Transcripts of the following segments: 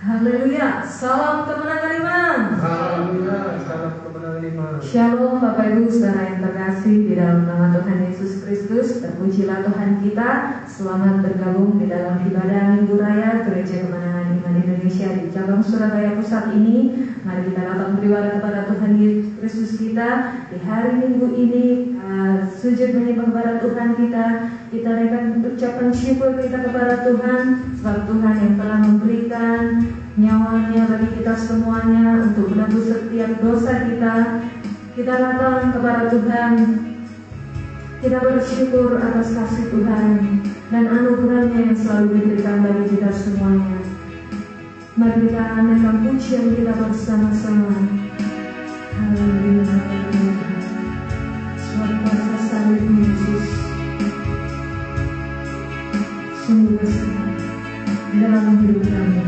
Haleluya, salam kemenangan iman. Haleluya, salam kemenangan iman. Shalom Bapak Ibu Saudara yang terkasih di dalam nama Tuhan Yesus Kristus. Terpujilah Tuhan kita. Selamat bergabung di dalam ibadah Minggu Raya Gereja Kemenangan Iman Indonesia di cabang Surabaya Pusat ini. Mari kita datang beribadah kepada Tuhan Yesus Kristus kita di hari Minggu ini. Sujud menyembah kepada Tuhan kita. Kita akan ucapkan syukur kita kepada Tuhan, sebab Tuhan yang telah memberikan nyawanya bagi kita semuanya untuk menebus setiap dosa kita. Kita datang kepada Tuhan. Kita bersyukur atas kasih Tuhan dan anugerahnya yang selalu diberikan bagi kita semuanya. Mari kita naikkan pujian kita bersama-sama. Haleluya. Suatu kuasa salib Yesus sungguh besar dalam hidup kami.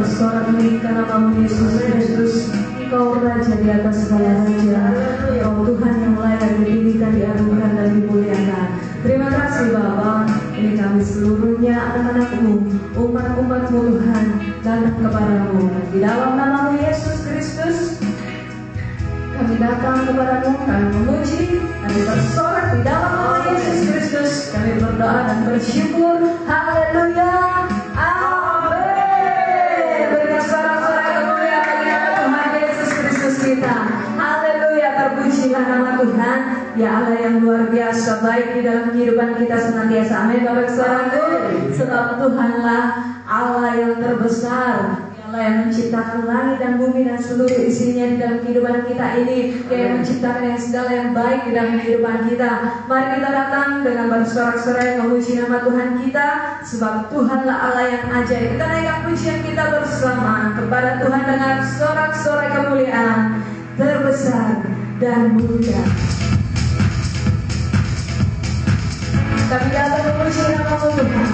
bersorak meninggikan nama-Mu Yesus Kristus. Engkau Raja di atas segala raja, Engkau Tuhan yang layak ditinggikan, diagungkan dan dimuliakan. Terima kasih Bapa. Ini kami seluruhnya anak-anak-Mu, umat-umat-Mu Tuhan, datang kepadamu di dalam nama-Mu Yesus Kristus. Kami datang kepadamu, kami memuji, kami bersorak di dalam nama Yesus Kristus. Kami berdoa dan bersyukur. Haleluya. Amin. Berikan sorak-sorak kemuliaan bagi nama Tuhan Yesus Kristus kita. Haleluya. Terpujilah nama Tuhan. Ya Allah yang luar biasa baik di dalam kehidupan kita senantiasa. Amin. Bapak suaraku, sebab Tuhanlah Allah yang terbesar, Allah yang menciptakan langit dan bumi dan seluruh isinya di dalam kehidupan kita ini. Dia yang menciptakan yang segala yang baik di dalam kehidupan kita. Mari kita datang dengan bersorak-sorai yang memuji nama Tuhan kita, sebab Tuhanlah Allah yang ajaib. Kita naikkan pujian kita bersama kepada Tuhan dengan sorak-sorai kemuliaan terbesar dan mulia. Kami datang memuji nama Tuhan.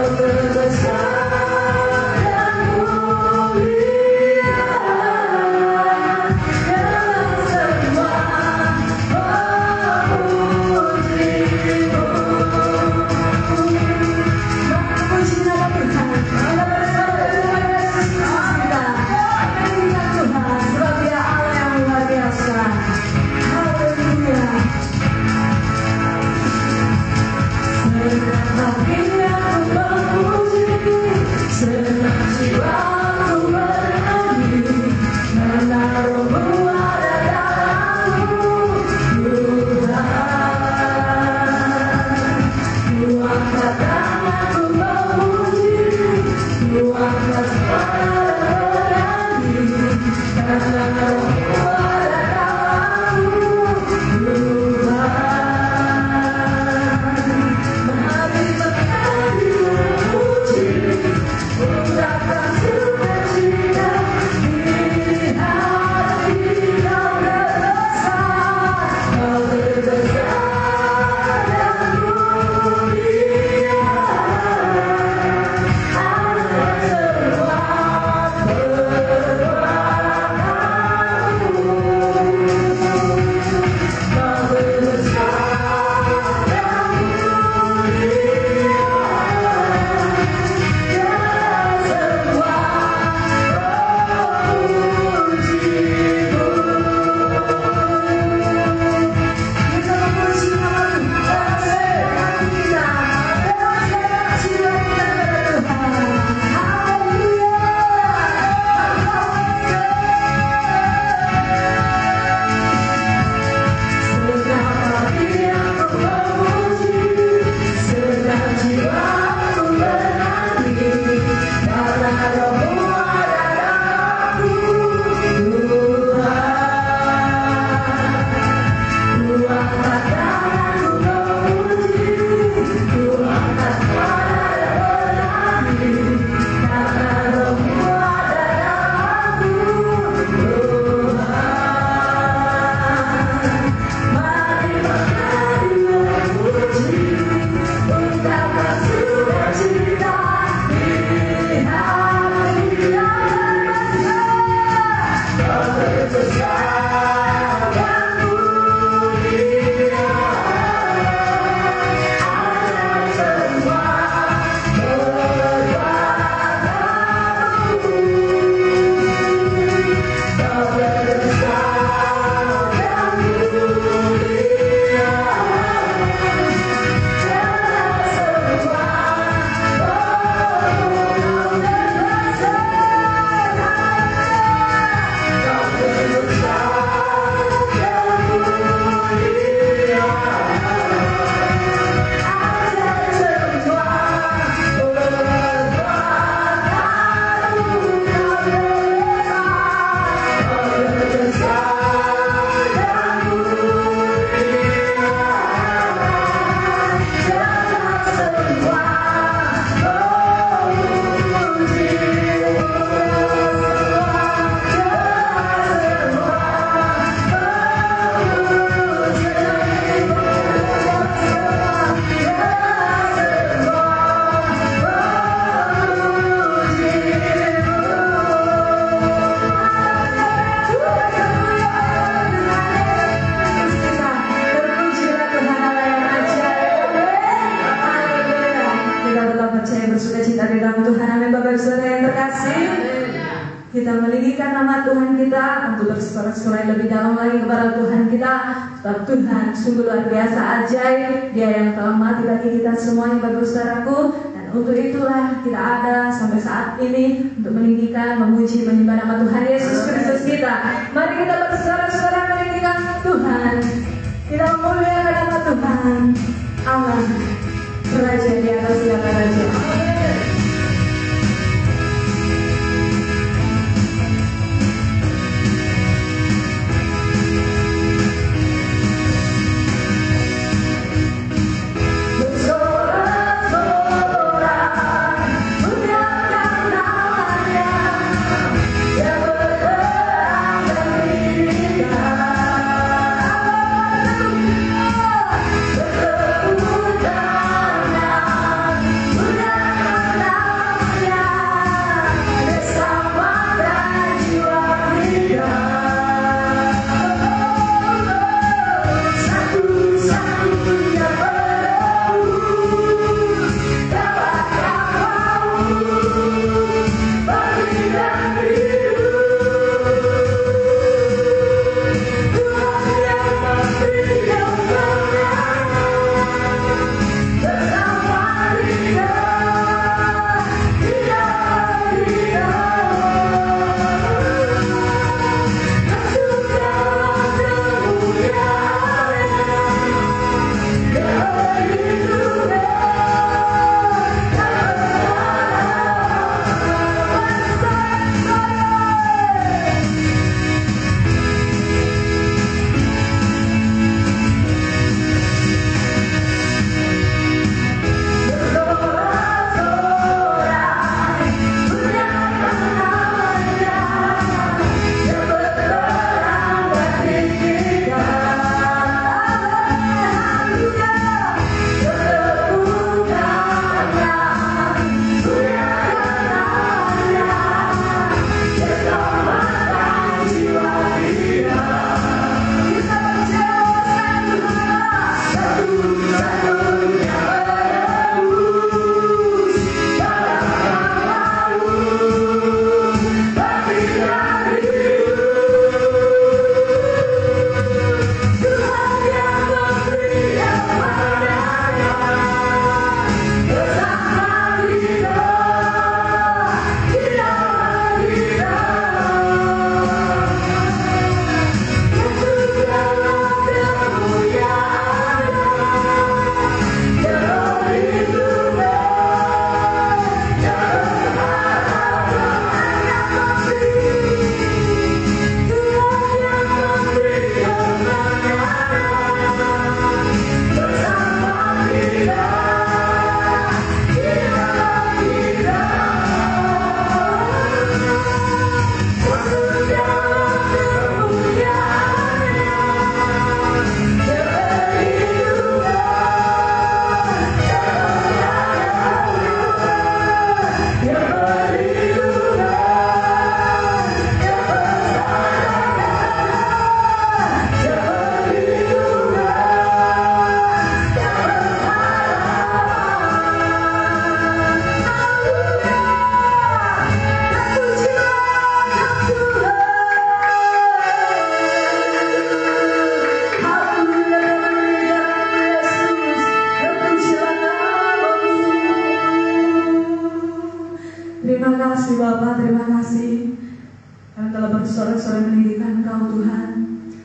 Terbesar terkasih, kita meninggikan nama Tuhan kita untuk bersorak-sorai lebih dalam lagi kepada Tuhan kita. Sebab Tuhan sungguh luar biasa ajaib. Dia yang telah mati bagi kita semuanya, Bapak Saudaraku. Dan untuk itulah kita ada sampai saat ini untuk meninggikan, memuji, menyembah nama Tuhan Yesus Kristus kita. Mari kita bersorak-sorai meninggikan Tuhan. Kita memuliakan nama Tuhan Allah, Raja di atas segala raja.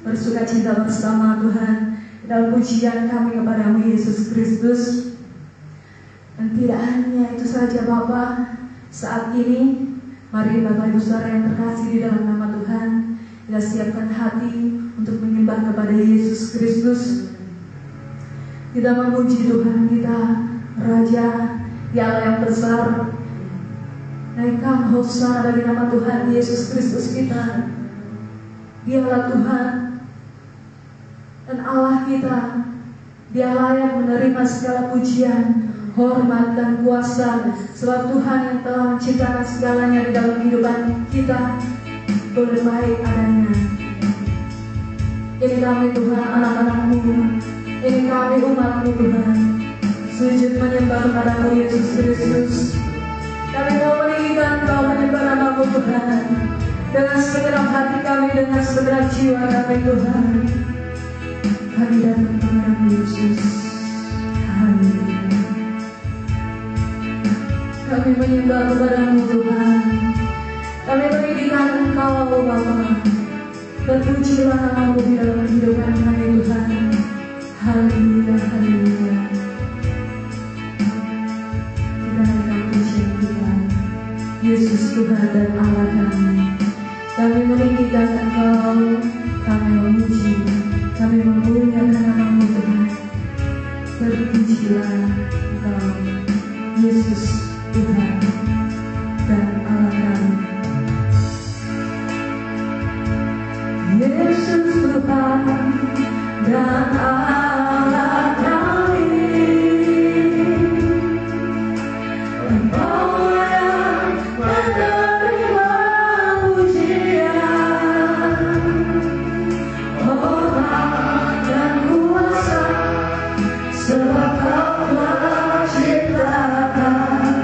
Bersuka-cita bersama Tuhan dalam pujian kami kepadamu Yesus Kristus. Dan tidak hanya itu saja Bapa, saat ini mari Bapak Ibu Saudara yang terkasih di dalam nama Tuhan, kita siapkan hati untuk menyembah kepada Yesus Kristus. Kita memuji Tuhan kita, Raja, Ya Allah yang besar. Naikkan hosana bagi nama Tuhan Yesus Kristus kita. Dialah Tuhan dan Allah kita. Dia layak menerima segala pujian, hormat dan kuasa. Sebab Tuhan yang telah menciptakan segalanya di dalam kehidupan kita boleh baik adanya. Ini kami Tuhan, anak-anak-Mu. Ini kami umat-Mu Tuhan. Sujud menyembah kepadamu Yesus Kristus. Kami mau meninggikan meninggikan Kau, menyembah nama-Mu Tuhan, dengan segenap hati kami, dengan segenap jiwa kami Tuhan. Kami datang kepadamu Yesus. Haleluya. Kami menyembah kepadamu Tuhan. Kami meninggikan Engkau Bapa. Terpujilah nama-Mu di dalam kehidupan kami Tuhan. Haleluya, haleluya. Kita naikkan pujian Tuhan. Yesus Tuhan dan Allah kami. Kami meninggikan Engkau. Kami memuji, kami memuliakan nama-Mu Tuhan. Terpujilah Engkau, Yesus Tuhan dan Allah kami. Yesus Tuhan dan Allah kami, Engkau yang menerima pujian, hormat dan kuasa, sebab Kau telah ciptakan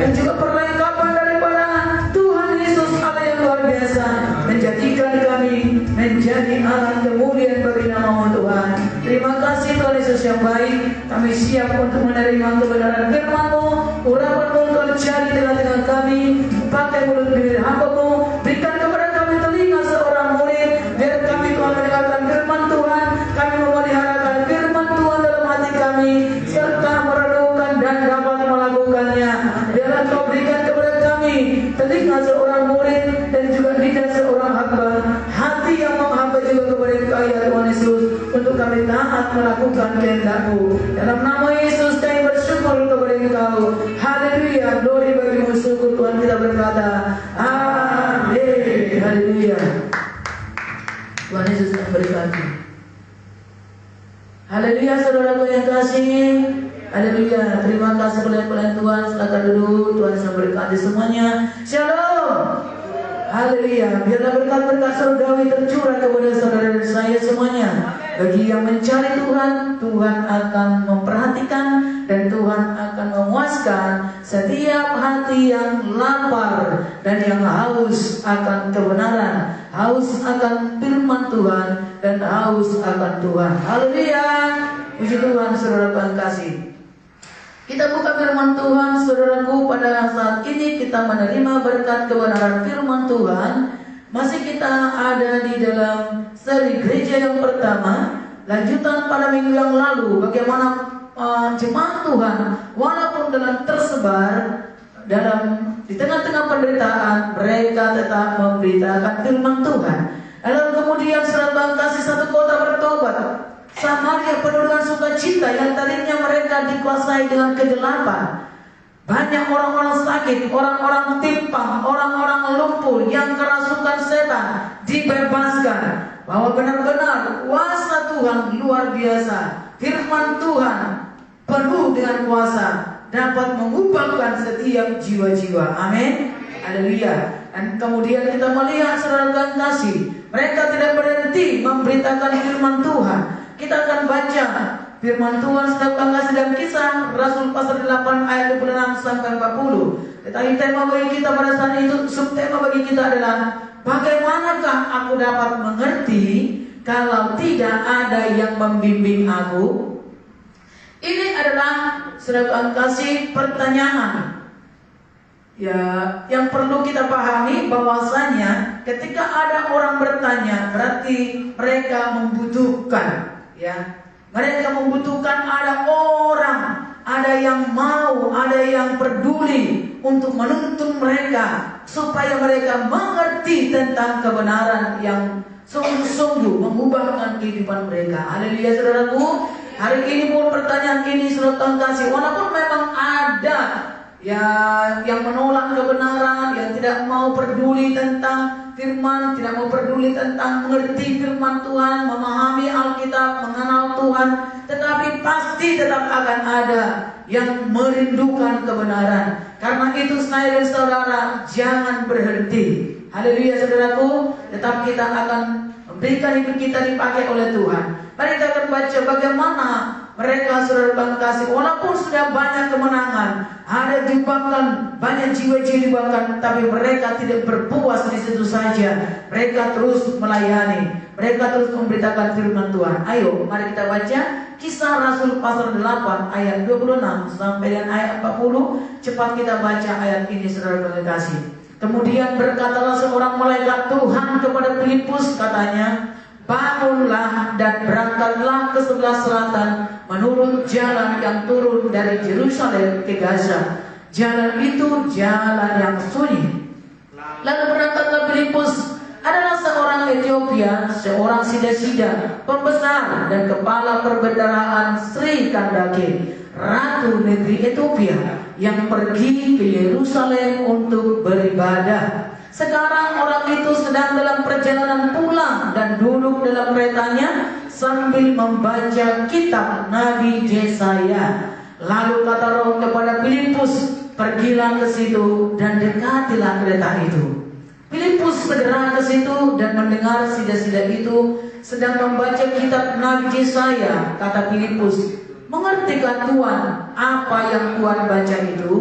dan juga perlengkapan daripada Tuhan Yesus Allah yang luar biasa, menjadikan kami menjadi anak kemuliaan bagi nama Tuhan. Terima kasih Tuhan Yesus yang baik. Kami siap untuk menerima kebenaran firman-Mu. Urapan-Mu Engkau jadi tengah-tengah kami. Pakai mulut bibir hamba-Mu. Berikan kepada kami telinga seorang murid, biar kami Tuhan mendengarkan firman Tuhan. Kami memeliharakan firman Tuhan dalam hati kami, serta merenungkan dan dapat melakukannya. Biar Engkau berikan kepada kami telinga seorang murid dan juga lidah seorang hamba, hati yang menghamba juga kepada Engkau ya Tuhan Yesus, untuk kami taat melakukan kehendak-Mu. Dalam nama Yesus kami bersyukur kepada Engkau. Haleluya, glory bagi-Mu, syukur Tuhan kita berkata amin. Haleluya. Tuhan Yesus memberkati. Haleluya, saudaraku yang kasih. Haleluya, terima kasih pelayan-pelayan Tuhan. Silakan duduk. Tuhan Yesus memberkati semuanya. Shalom. Haleluya, biarlah berkat-berkat surgawi tercurah kepada saudara dan saya semuanya. Bagi yang mencari Tuhan, Tuhan akan memperhatikan dan Tuhan akan memuaskan setiap hati yang lapar dan yang haus akan kebenaran, haus akan firman Tuhan, dan haus akan Tuhan. Haleluya, puji Tuhan, saudara yang kasih. Kita buka firman Tuhan, saudaraku. Pada saat ini kita menerima berkat kebenaran firman Tuhan. Masih kita ada di dalam seri gereja yang pertama, lanjutan pada minggu yang lalu. Bagaimana jemaat Tuhan walaupun dalam tersebar di tengah-tengah penderitaan, mereka tetap memberitakan firman Tuhan. Lalu kemudian saudara kasih satu kota bertobat, Samaria penuh dengan sukacita yang tadinya mereka dikuasai dengan kegelapan. Banyak orang-orang sakit, orang-orang timpang, orang-orang lumpuh yang kerasukan setan dibebaskan. Bahwa benar-benar kuasa Tuhan luar biasa. Firman Tuhan penuh dengan kuasa, dapat mengubahkan setiap jiwa-jiwa. Amin. Haleluya. Dan kemudian kita melihat saudara kasih, mereka tidak berhenti memberitakan firman Tuhan. Kita akan baca firman Tuhan sedang kasih dalam Kisah Rasul pasal 8 ayat 26 sampai 40. Tetapi tema bagi kita pada saat itu, subtema bagi kita adalah bagaimanakah aku dapat mengerti kalau tidak ada yang membimbing aku? Ini adalah saudara kasih pertanyaan ya, yang perlu kita pahami bahwasanya ketika ada orang bertanya berarti mereka membutuhkan, ya. Mereka membutuhkan ada orang, ada yang mau, ada yang peduli untuk menuntun mereka supaya mereka mengerti tentang kebenaran yang sungguh-sungguh mengubahkan kehidupan mereka. Haleluya, saudaraku. Hari ini pun pertanyaan ini saudara kasih, walaupun memang ada ya yang menolak kebenaran, yang tidak mau peduli tentang firman, tidak mau peduli tentang mengerti firman Tuhan, memahami Alkitab, mengenal Tuhan, tetapi pasti tetap akan ada yang merindukan kebenaran. Karena itu saya dan saudara jangan berhenti. Haleluya, saudaraku. Tetap kita akan memberikan hidup kita dipakai oleh Tuhan. Mari kita akan baca bagaimana mereka saudara kasih, walaupun sudah banyak kemenangan, ada jebakan, banyak jiwa-jiwa dibakan, tapi mereka tidak berpuas di situ saja. Mereka terus melayani, mereka terus memberitakan firman Tuhan. Ayo, mari kita baca Kisah Rasul pasal 8 ayat 26 sampai dengan ayat 40. Cepat kita baca ayat ini saudara kasih. Kemudian berkatalah seorang malaikat Tuhan kepada Filipus, katanya, bangunlah dan berangkatlah ke sebelah selatan menurut jalan yang turun dari Yerusalem ke Gaza. Jalan itu jalan yang sunyi. Lalu berangkatlah Filipus, adalah seorang Ethiopia, seorang sida-sida, pembesar dan kepala perbendaharaan Sri Kandake, ratu negeri Ethiopia, yang pergi ke Yerusalem untuk beribadah. Sekarang orang itu sedang dalam perjalanan pulang dan duduk dalam keretanya sambil membaca kitab Nabi Yesaya. Lalu kata Roh kepada Filipus, pergilah ke situ dan dekatilah kereta itu. Filipus segera ke situ dan mendengar sida-sida itu sedang membaca kitab Nabi Yesaya. Kata Filipus, mengertikah Tuhan apa yang Tuhan baca itu?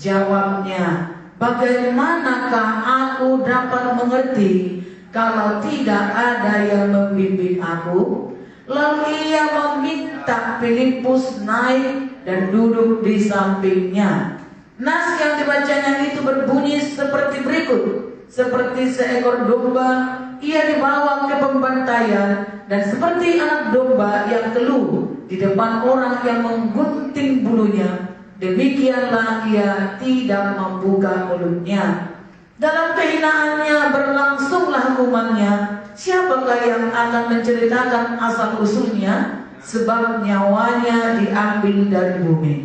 Jawabnya, bagaimanakah aku dapat mengerti kalau tidak ada yang membimbing aku? Lalu ia meminta Filipus naik dan duduk di sampingnya. Nas yang dibacanya itu berbunyi seperti berikut. Seperti seekor domba, ia dibawa ke pembantaian, dan seperti anak domba yang keluh di depan orang yang menggunting bulunya, demikianlah ia tidak membuka mulutnya. Dalam kehinaannya berlangsunglah hukumannya. Siapakah yang akan menceritakan asal usulnya? Sebab nyawanya diambil dari bumi.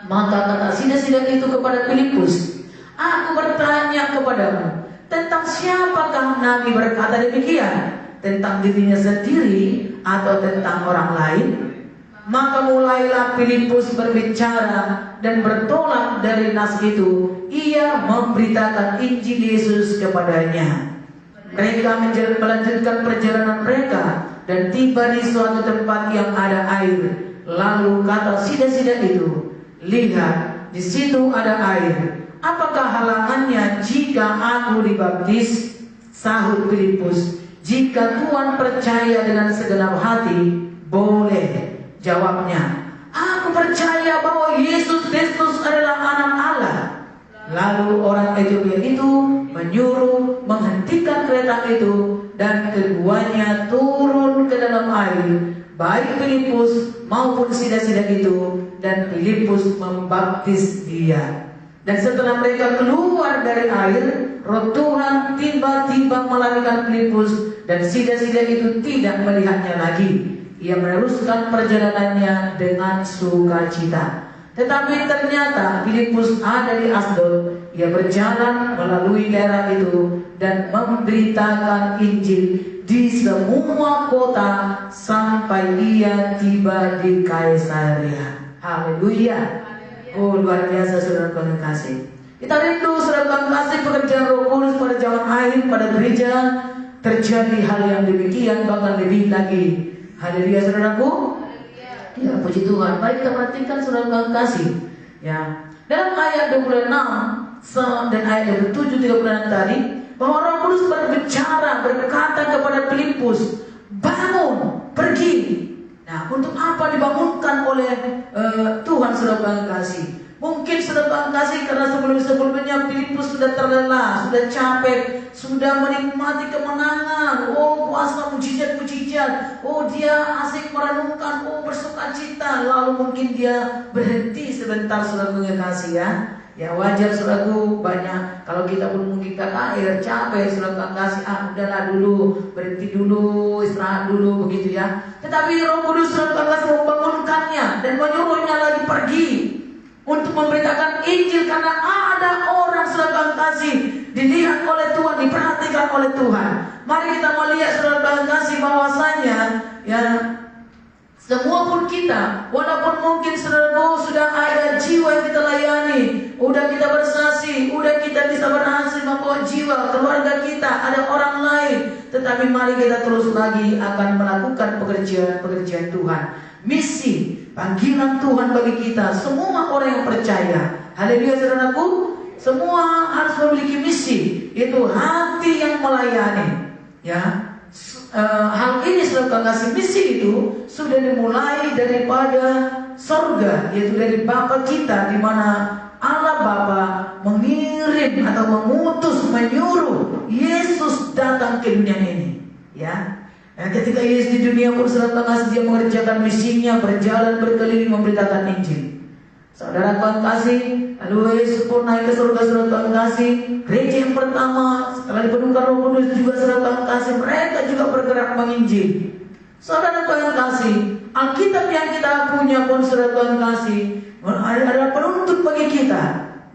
Maka kata sida-sida itu kepada Filipus, aku bertanya kepadamu, tentang siapakah Nabi berkata demikian? Tentang dirinya sendiri atau tentang orang lain? Maka mulailah Filipus berbicara dan bertolak dari nas itu. Ia memberitakan Injil Yesus kepadanya. Mereka melanjutkan perjalanan mereka dan tiba di suatu tempat yang ada air. Lalu kata sida-sida itu, lihat, di situ ada air. Apakah halangannya jika aku dibaptis? Sahut Filipus, jika Tuhan percaya dengan segenap hati, boleh. Jawabnya, aku percaya bahwa Yesus Kristus adalah anak Allah. Lalu orang Ethiopia itu menyuruh menghentikan kereta itu, dan keduanya turun ke dalam air, baik Filipus maupun sida-sida itu, dan Filipus membaptis dia. Dan setelah mereka keluar dari air, Roh Tuhan tiba-tiba melarikan Filipus, dan sida-sida itu tidak melihatnya lagi. Ia meneruskan perjalanannya dengan sukacita. Tetapi ternyata Filipus ada di Asdod. Ia berjalan melalui daerah itu dan memberitakan Injil di semua kota sampai ia tiba di Kaisarea. Haleluya. Oh, luar biasa saudara yang kasih. Kita rindu saudara yang kasih pekerjaan Roh Kudus pada zaman akhir pada gereja terjadi hal yang demikian, bahkan lebih lagi. Haleluya saudaraku. Ya, puji Tuhan. Mari kita perhatikan saudara yang kasih. Ya, dalam ayat 26 dan ayat 27 36 tadi, bahwa Roh Kudus berbicara, berkata kepada Filipus, bangun, pergi. Nah, untuk apa dibangunkan oleh Tuhan saudara yang kasih? Mungkin saudara yang kasih karena sebelumnya Filipus sudah terlelah, sudah capek, sudah menikmati kemenangan. Oh, kuasa mujizat-mujizat. Oh, dia asik merenungkan, oh bersukacita. Lalu mungkin dia berhenti sebentar saudara yang kasih ya. Ya wajar saudaraku, banyak kalau kita pun mungkin kata air capek saudara yang kasih, udahlah dulu, berhenti dulu, istirahat dulu begitu ya. Tetapi Roh Kudus saudara yang kasih membangunkannya dan menyuruhnya lagi pergi untuk memberitakan Injil, karena ada orang saudara kasih dilihat oleh Tuhan, diperhatikan oleh Tuhan. Mari kita melihat saudara kasih bahwasanya ya, semua pun kita, walaupun mungkin saudara sudah ada jiwa yang kita layani, udah kita bersaksi, udah kita bisa berhasil membawa jiwa keluarga kita, ada orang lain, tetapi mari kita terus lagi akan melakukan pekerjaan Tuhan. Misi, panggilan Tuhan bagi kita, semua orang yang percaya. Haleluya saudaraku, semua harus memiliki misi, itu hati yang melayani. Ya, hal ini saudara kasih, misi itu sudah dimulai daripada sorga, yaitu dari Bapa kita, di mana Allah Bapa mengirim atau mengutus, menyuruh Yesus datang ke dunia ini. Ya. Ketika Yesus di dunia pun saudara kasih, dia mengerjakan misinya, berjalan berkeliling memberitakan Injil. Saudara Tuhan kasih, lalu Yesus pun naik ke surga saudara Tuhan kasih. Gereja yang pertama setelah dipenuhkan Roh Kudus juga saudara Tuhan kasih, mereka juga bergerak menginjil. Saudara Tuhan kasih, Alkitab yang kita punya pun saudara Tuhan kasih adalah penuntut bagi kita,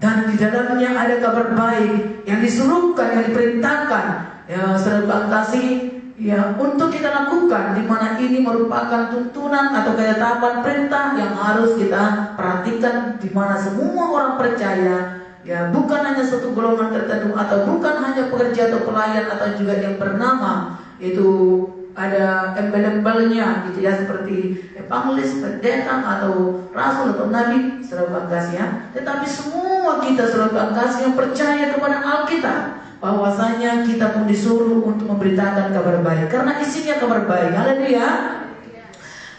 dan di dalamnya ada kabar baik yang disuruhkan, yang diperintahkan. Ya saudara Tuhan kasih, ya untuk kita lakukan, di mana ini merupakan tuntunan atau ketetapan perintah yang harus kita perhatikan, di mana semua orang percaya, ya bukan hanya satu golongan tertentu atau bukan hanya pekerja atau pelayan atau juga yang bernama itu ada embel-embelnya gitu ya, seperti evangelis, pendeta atau rasul atau nabi, saudara kasih ya. Tetapi semua kita saudara kasih yang percaya kepada Alkitab, bahwasanya kita pun disuruh untuk memberitakan kabar baik karena isinya kabar baik. Haleluya.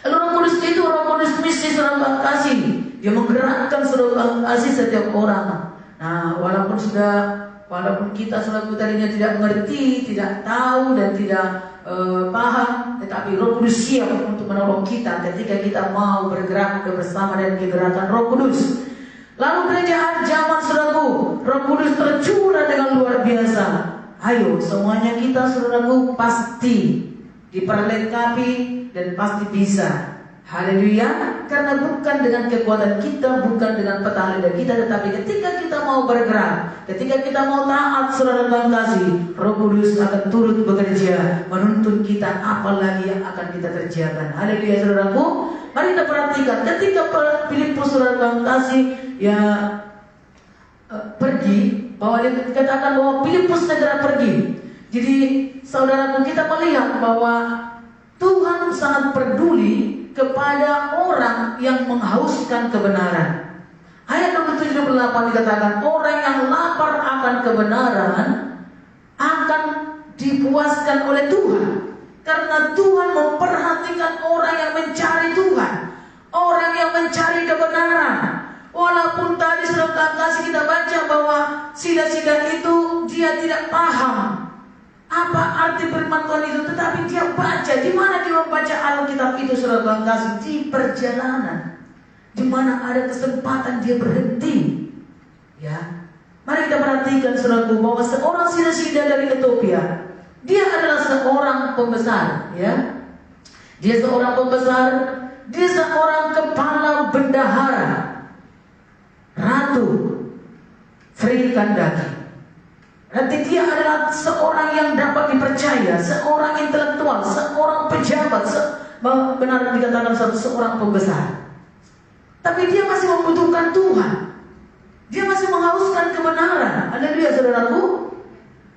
Roh Kudus itu Roh Kudus misi saudara kasih, dia menggerakkan saudara kasih setiap orang. Nah, walaupun kita selalu tadinya tidak mengerti, tidak tahu dan tidak paham, tetapi Roh Kudus siap untuk menolong kita ketika kita mau bergerak bersama dan gerakan Roh Kudus. Lalu gereja zaman saudaraku, Roh Kudus tercurah dengan luar biasa. Ayo semuanya kita saudaraku pasti diperlengkapi dan pasti bisa. Haleluya. Karena bukan dengan kekuatan kita, bukan dengan petang lidah kita, tetapi ketika kita mau bergerak, ketika kita mau taat saudara Tuhan kasih, Roh Kudus akan turut bekerja menuntun kita apa lagi yang akan kita kerjakan. Haleluya saudaraku. Mari kita perhatikan ketika Filipus saudara Tuhan kasih ya pergi, bahwa dikatakan bahwa Filipus segera pergi. Jadi saudaraku, kita melihat bahwa Tuhan sangat peduli kepada orang yang menghauskan kebenaran. Ayat 78 dikatakan orang yang lapar akan kebenaran akan dipuaskan oleh Tuhan. Karena Tuhan memperhatikan orang yang mencari Tuhan, orang yang mencari kebenaran. Walaupun tadi saudara kasih kita baca bahwa sida-sida itu dia tidak paham apa arti firman Tuhan itu, tetapi dia baca. Di mana dia membaca Alkitab itu saudara kasih? Di perjalanan, di mana ada kesempatan dia berhenti. Ya, mari kita perhatikan saudaraku bahwa seorang sida-sida dari Ethiopia, dia adalah seorang pembesar. Ya, dia seorang pembesar, dia seorang kepala bendahara, Ratu Sri Kandaki. Nanti dia adalah seorang yang dapat dipercaya, seorang intelektual, seorang pejabat, benar dikatakan seorang pembesar. Tapi dia masih membutuhkan Tuhan. Dia masih menghauskan kebenaran. Haleluya saudaraku.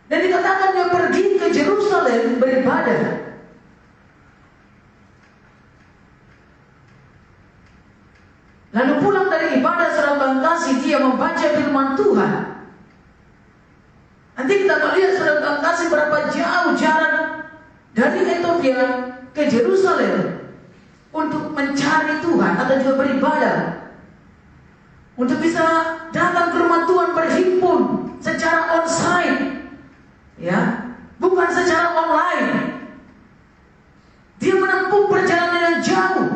Dan dikatakan dia pergi ke Yerusalem beribadah. Lalu pulang dari ibadah saudara kasih, dia membaca firman Tuhan. Nanti kita melihat saudara kasih berapa jauh jarak dari Ethiopia ke Yerusalem untuk mencari Tuhan atau juga beribadah, untuk bisa datang ke rumah Tuhan, berhimpun secara onsite, ya, bukan secara online. Dia menempuh perjalanan yang jauh.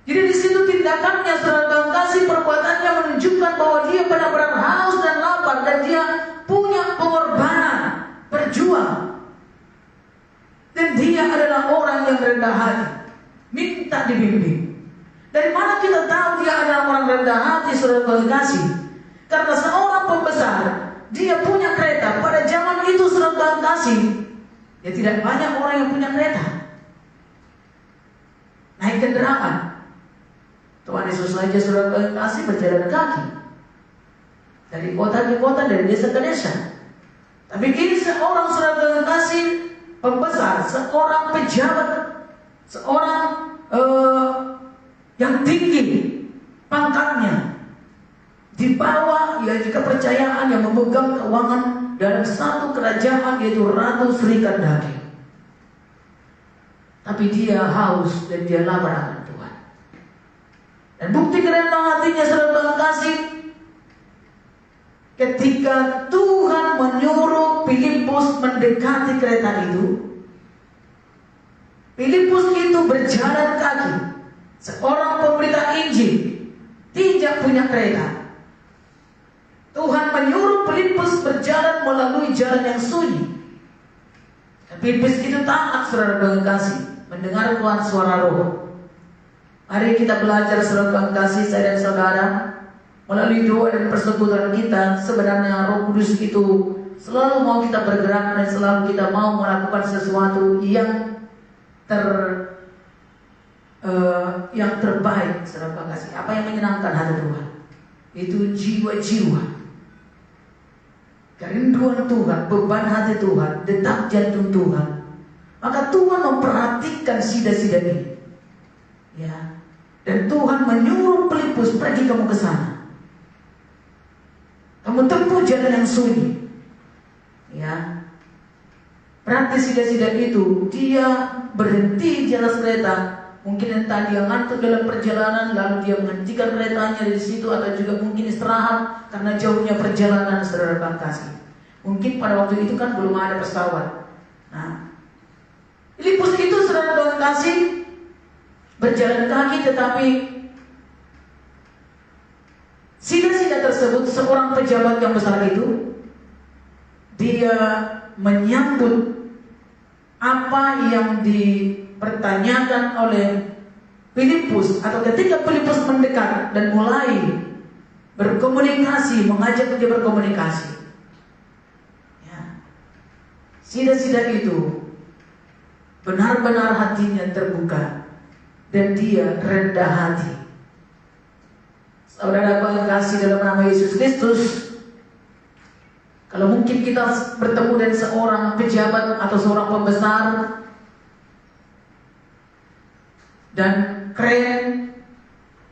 Jadi di situ tindakannya saudara kasih, perbuatannya menunjukkan bahwa dia benar-benar haus dan lapar, dan dia punya pengorbanan, berjuang. Dan dia adalah orang yang rendah hati, minta dibimbing. Dari mana kita tahu dia adalah orang rendah hati saudara kasih? Karena seorang pembesar, dia punya kereta. Pada zaman itu saudara kasih, ya tidak banyak orang yang punya kereta, naik kendaraan. Tuhan Yesus saja saudara kasih berjalan kaki dari kota ke kota, dari desa ke desa. Tapi kini seorang saudara kasih pembesar, seorang pejabat, seorang yang tinggi pangkatnya, di bawah ya kepercayaan yang memegang keuangan dalam satu kerajaan, yaitu Ratu Sri Kandaki. Tapi dia haus dan dia lapar akan Tuhan. Dan bukti kerendahan hatinya saudara kasih, ketika Tuhan menyuruh Filipus mendekati kereta itu, Filipus itu berjalan kaki, seorang pemberita Injil, tidak punya kereta. Tuhan menyuruh Filipus berjalan melalui jalan yang sunyi. Filipus itu taat saudara kasih, mendengarkan suara Roh. Mari kita belajar saudara kasih, saya dan saudara, melalui doa dan persekutuan kita. Sebenarnya Roh Kudus itu selalu mau kita bergerak dan selalu kita mau melakukan sesuatu yang terbaik saudara kasih. Apa yang menyenangkan hati Tuhan? Itu jiwa-jiwa, kerinduan Tuhan, beban hati Tuhan, detak jantung Tuhan Maka Tuhan memperhatikan sida-sida ini. Ya. Dan Tuhan menyuruh Filipus, pergi kamu ke sana. Kamu tempuh jalan yang sunyi. Ya. Berarti sida-sida itu dia berhenti di atas kereta. Mungkin entah dia ngantuk dalam perjalanan, lalu dia menghentikan keretanya dari situ, atau juga mungkin istirahat karena jauhnya perjalanan, saudara kasih. Mungkin pada waktu itu kan belum ada pesawat. Nah, Filipus itu, saudara kasih, berjalan kaki, tetapi sida-sida tersebut, seorang pejabat yang besar itu, dia menyambut apa yang dipertanyakan oleh Filipus, atau ketika Filipus mendekat dan mulai berkomunikasi, mengajak dia berkomunikasi. Ya. Sida-sida itu benar-benar hatinya terbuka dan dia rendah hati. Saudara yang kasih dalam nama Yesus Kristus, kalau mungkin kita bertemu dengan seorang pejabat atau seorang pembesar dan keren,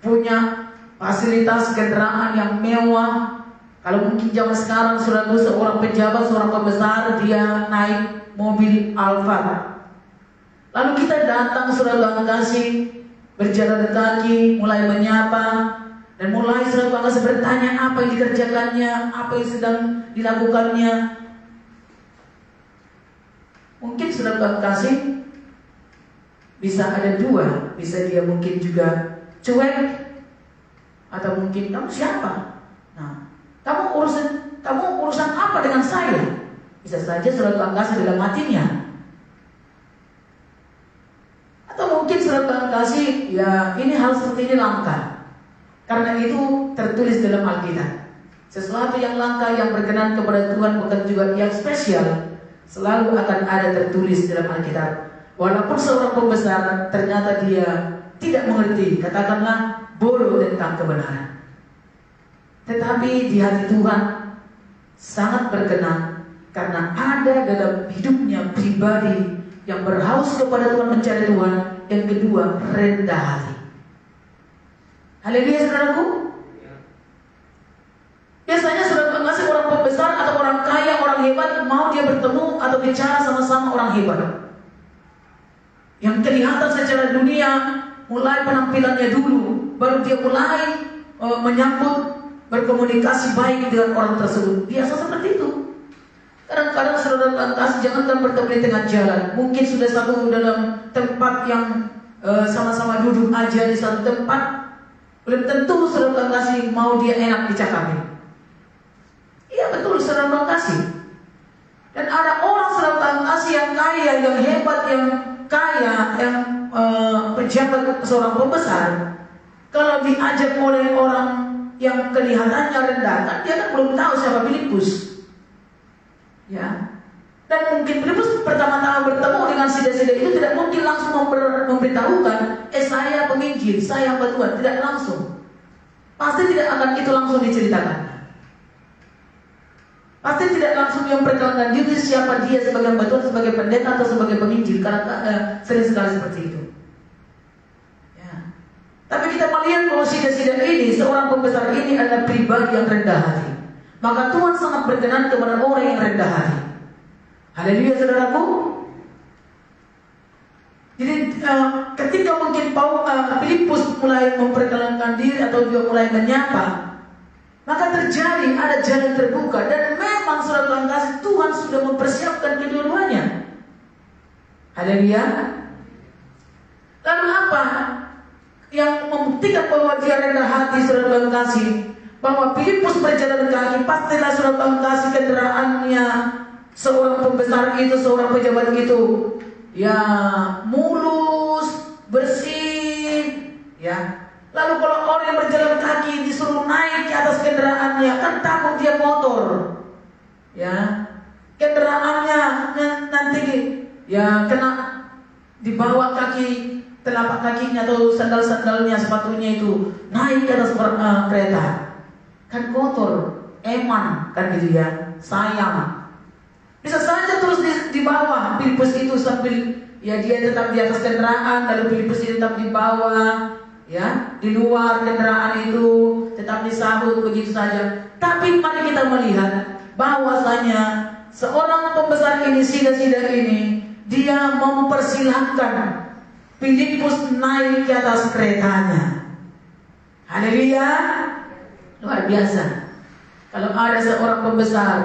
punya fasilitas kendaraan yang mewah. Kalau mungkin zaman sekarang sudah seorang pejabat, seorang pembesar, dia naik mobil Alfa. Lalu kita datang, saudara kasih, berjalan kaki, mulai menyapa, dan mulai saudara kasih bertanya apa yang dikerjakannya, apa yang sedang dilakukannya. Mungkin saudara kasih bisa ada dua, bisa dia mungkin juga cuek, atau mungkin kamu siapa? Nah, kamu urusan apa dengan saya? Bisa saja saudara kasih dalam hatinya. Atau mungkin saudara kasih, ya ini hal seperti ini langka. Karena itu tertulis dalam Alkitab. Sesuatu yang langka yang berkenan kepada Tuhan, bukan juga yang spesial, selalu akan ada tertulis dalam Alkitab. Walaupun seorang pembesar ternyata dia tidak mengerti, katakanlah bodoh tentang kebenaran, tetapi di hati Tuhan sangat berkenan karena ada dalam hidupnya pribadi yang berhaus kepada Tuhan, mencari Tuhan. Yang kedua, rendah hati. Haleluya, saudaraku. Biasanya saudara mengasih orang pembesar atau orang kaya, orang hebat, mau dia bertemu atau bicara sama-sama orang hebat yang kelihatan secara dunia, mulai penampilannya dulu, baru dia mulai menyambut, berkomunikasi baik dengan orang tersebut. Biasa seperti itu. Kadang-kadang saudara kasih, jangankan bertemu di tengah jalan, mungkin sudah satu dalam tempat yang sama-sama duduk aja di satu tempat, belum tentu saudara kasih mau dia enak dicakapi. Iya betul, saudara kasih. Dan ada orang saudara kasih yang kaya, yang hebat, yang kaya, yang pejabat, seorang pembesar, kalau diajak oleh orang yang kelihatannya rendah, kan dia kan belum tahu siapa Filipus. Ya. Dan mungkin Filipus pertama-tama bertemu dengan sida-sida itu tidak mungkin langsung memberitahukan, saya penginjil, saya hamba Tuhan, tidak langsung. Pasti tidak akan itu langsung diceritakan. Pasti tidak langsung memperkenalkan diri siapa dia sebagai hamba Tuhan, sebagai pendeta atau sebagai penginjil, karena sering sekali seperti itu. Ya. Tapi kita melihat bahwa sida-sida ini, seorang pembesar ini adalah pribadi yang rendah hati. Maka Tuhan sangat berkenan kepada orang yang rendah hati. Haleluya, saudaraku. Jadi ketika mungkin Filipus mulai memperkenalkan diri atau juga mulai menyapa, maka terjadi ada jalan terbuka. Dan memang saudara kasih, Tuhan sudah mempersiapkan kedua-duanya. Haleluya. Lalu apa yang membuktikan bahwa dia rendah hati, saudara kasih? Bahwa Filipus berjalan kaki, pastilah saudara kasih kendaraannya seorang pembesar itu, seorang pejabat itu, ya mulus, bersih, ya. Lalu kalau orang yang berjalan kaki disuruh naik ke atas kendaraannya, kan takut dia kotor, ya. Kendaraannya nanti ya kena dibawa kaki, telapak kakinya atau sandal-sandalnya, sepatunya itu naik ke atas kereta. Kan kotor, eman, kan gitu ya, sayang. Bisa saja terus di bawah Filipus itu sambil ya dia tetap di atas kendaraan, lalu Filipus itu tetap di bawah, ya di luar kendaraan itu tetap disambut begitu saja. Tapi mari kita melihat bahwasanya seorang pembesar ini, sida-sida ini, dia mempersilahkan Filipus naik ke atas keretanya. Haleluya, luar biasa. Kalau ada seorang pembesar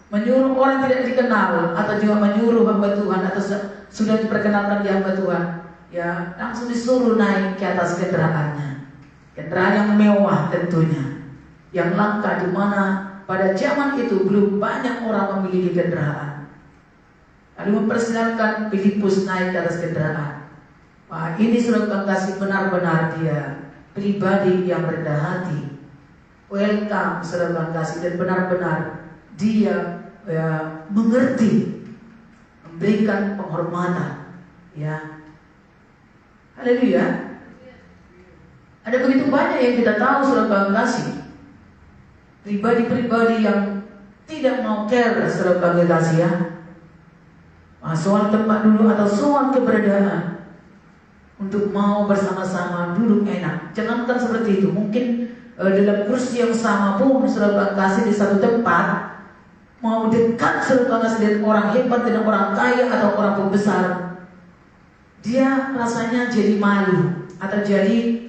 menyuruh orang tidak dikenal atau juga menyuruh hamba Tuhan atau sudah diperkenalkan di hamba Tuhan, ya langsung disuruh naik ke atas kendaraannya. Kendaraan yang mewah tentunya, yang langka, di mana pada zaman itu belum banyak orang memiliki kendaraan. Lalu mempersilahkan Filipus naik ke atas kendaraan. Wah, ini saudara kasih benar-benar dia pribadi yang rendah hati. Welcome saudara kasih, dan benar-benar dia ya, mengerti, memberikan penghormatan, ya. Haleluya. Ada begitu banyak yang kita tahu saudara kasih, pribadi-pribadi yang tidak mau care saudara kasih, ya. Soal tempat dulu atau soal keberadaan, untuk mau bersama-sama duduk enak. Jangankan seperti itu, mungkin dalam kursi yang sama pun saudara kasih di satu tempat, mau dekat saudara kasih dengan orang hebat, dengan orang kaya atau orang pembesar, dia rasanya jadi malu atau jadi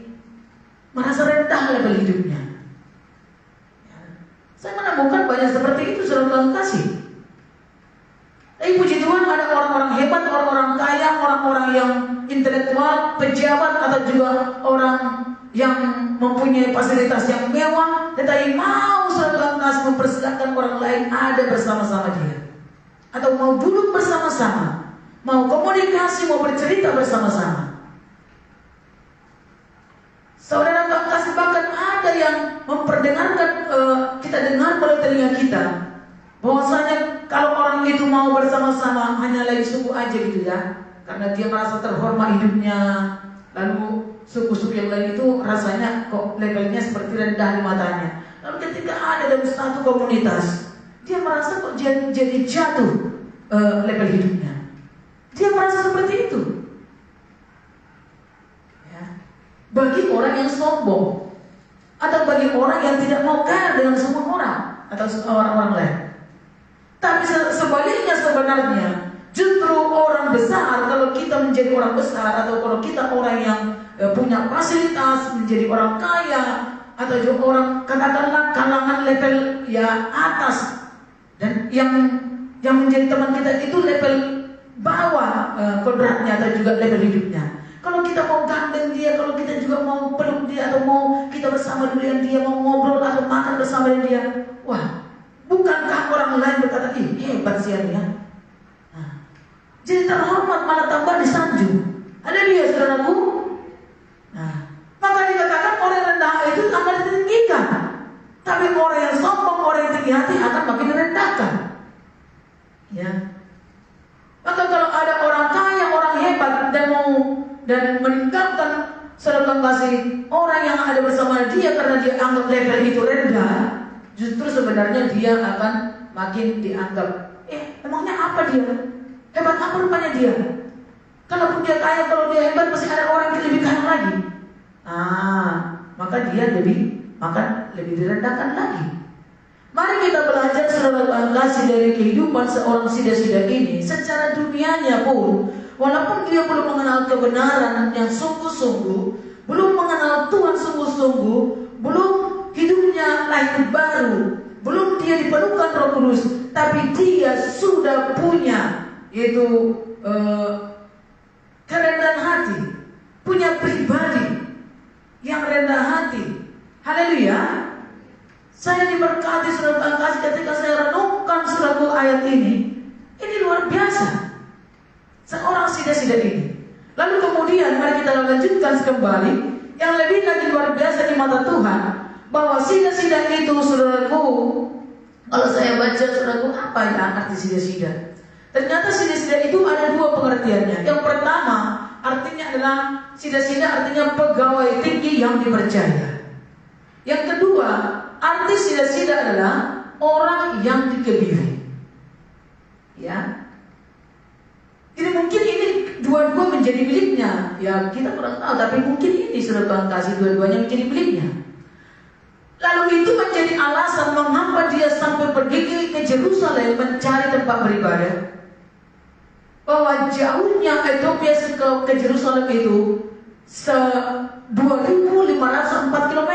merasa rendah level hidupnya. Saya menemukan banyak seperti itu saudara kasih. Tapi puji Tuhan ada orang-orang hebat, orang-orang kaya, orang-orang yang intelektual, pejabat atau juga orang yang mempunyai fasilitas yang mewah, tetapi mau saudara kasih mempersilahkan orang lain ada bersama-sama dia, atau mau duduk bersama-sama, mau komunikasi, mau bercerita bersama-sama. Saudara kasih bahkan ada yang memperdengarkan, kita dengar melalui telinga kita, bahwasanya kalau orang itu mau bersama-sama hanya lain suku aja gitu ya, karena dia merasa terhormat hidupnya. Lalu suku-suku yang lain itu rasanya kok levelnya seperti rendah di matanya. Lalu ketika ada dalam satu komunitas, dia merasa kok jadi jatuh level hidupnya. Dia merasa seperti itu. Ya. Bagi orang yang sombong, atau bagi orang yang tidak mau care dengan semua orang atau orang-orang lain. Tapi sebaliknya sebenarnya justru orang besar, kalau kita menjadi orang besar atau kalau kita orang yang punya fasilitas, menjadi orang kaya atau juga orang katakanlah kalangan level ya atas, dan yang menjadi teman kita itu level bawah kodratnya atau juga level hidupnya. Kalau kita mau gandeng dia, kalau kita juga mau peluk dia atau mau kita bersama dengan dia, mau ngobrol atau makan bersama dengan dia, wah, bukankah orang lain berkata, ih hebat sih ya. Nah, jadi terhormat, malah tambah disanjung. Haleluya saudaraku. Nah, maka dikatakan orang yang rendah itu akan ditinggikan, tapi orang yang sombong, orang yang tinggi hati akan makin direndahkan. Ya. Maka kalau ada orang kaya, orang hebat dan meningkatkan saudara kasih orang yang ada bersama dia karena dia anggap level itu rendah, justru sebenarnya dia akan makin dianggap, emangnya apa dia? Hebat apa rupanya dia? Kalaupun dia kaya, kalau dia hebat pasti ada orang yang lebih kaya lagi. Maka dia lebih direndahkan lagi. Mari kita belajar saudara kasih dari kehidupan seorang sida-sida ini. Secara dunianya pun, walaupun dia belum mengenal kebenaran yang sungguh-sungguh, belum mengenal Tuhan sungguh-sungguh, belum hidupnya lahir baru, belum dia dipenuhkan Roh Kudus, tapi dia sudah punya yaitu kerendahan hati, punya pribadi yang rendah hati. Haleluya. Saya diberkati saudara kasih ketika saya renungkan saudaraku ayat ini luar biasa. Seorang sida-sida ini. Lalu kemudian mari kita lanjutkan kembali yang lebih lagi luar biasa di mata Tuhan, bahwa sida-sida itu saudaraku, kalau saya baca saudaraku, apa ya arti sida-sida? Ternyata sida-sida itu ada dua pengertiannya. Yang pertama artinya adalah sida-sida artinya pegawai tinggi yang dipercaya. Yang kedua, arti sida-sida adalah orang yang dikebiri. Ya. Jadi mungkin ini dua-dua menjadi miliknya. Ya kita kurang tahu, tapi mungkin ini saudara kasih dua-duanya menjadi miliknya. Lalu itu menjadi alasan mengapa dia sampai pergi ke Yerusalem mencari tempat beribadah. Bahwa jauhnya Ethiopia ke Yerusalem itu 2.504 km.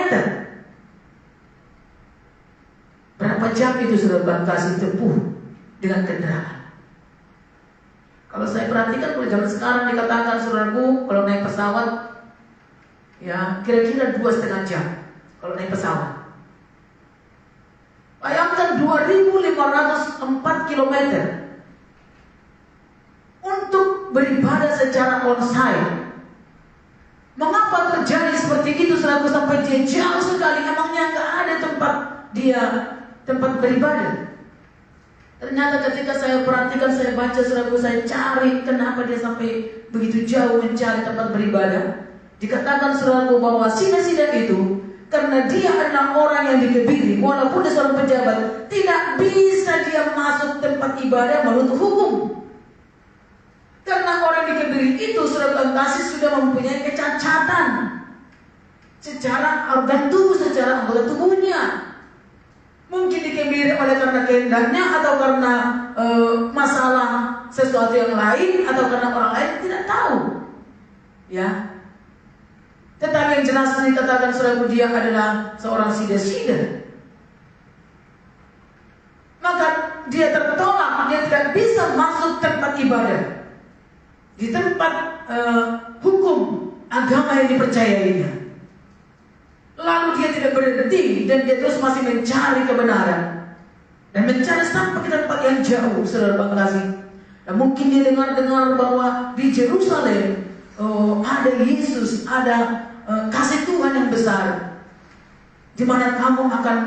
Berapa jam itu saudara kasih tempuh dengan kendaraan? Kalau saya perhatikan kalau zaman sekarang dikatakan saudaraku, kalau naik pesawat ya kira-kira 2,5 jam kalau naik pesawat. Bayangkan 2.504 km untuk beribadah secara onsite. Mengapa terjadi seperti itu saudaraku sampai dia jauh sekali? Emangnya nggak ada tempat beribadah? Ternyata ketika saya perhatikan, saya baca saudaraku, saya cari kenapa dia sampai begitu jauh mencari tempat beribadah. Dikatakan saudaraku bahwa Sidak itu karena dia adalah orang yang dikebiri, walaupun dia seorang pejabat, tidak bisa dia masuk tempat ibadah menuntut hukum. Karena orang dikebiri itu saudara kasih sudah mempunyai kecacatan secara organ tubuh, secara anggota tubuhnya. Mungkin dikebiri oleh karena kehendaknya, atau karena masalah sesuatu yang lain, atau karena orang lain, tidak tahu. Ya. Tetapi yang jelas dikatakan saudaraku dia adalah seorang sida. Maka dia tertolak, dia tidak bisa masuk tempat ibadah, di tempat hukum agama yang dipercayainya. Lalu dia tidak berhenti dan dia terus masih mencari kebenaran dan mencari sampai ke tempat yang jauh, saudara kasih. Dan mungkin dia dengar bahwa di Yerusalem ada Yesus, ada kasih Tuhan yang besar, di mana kamu akan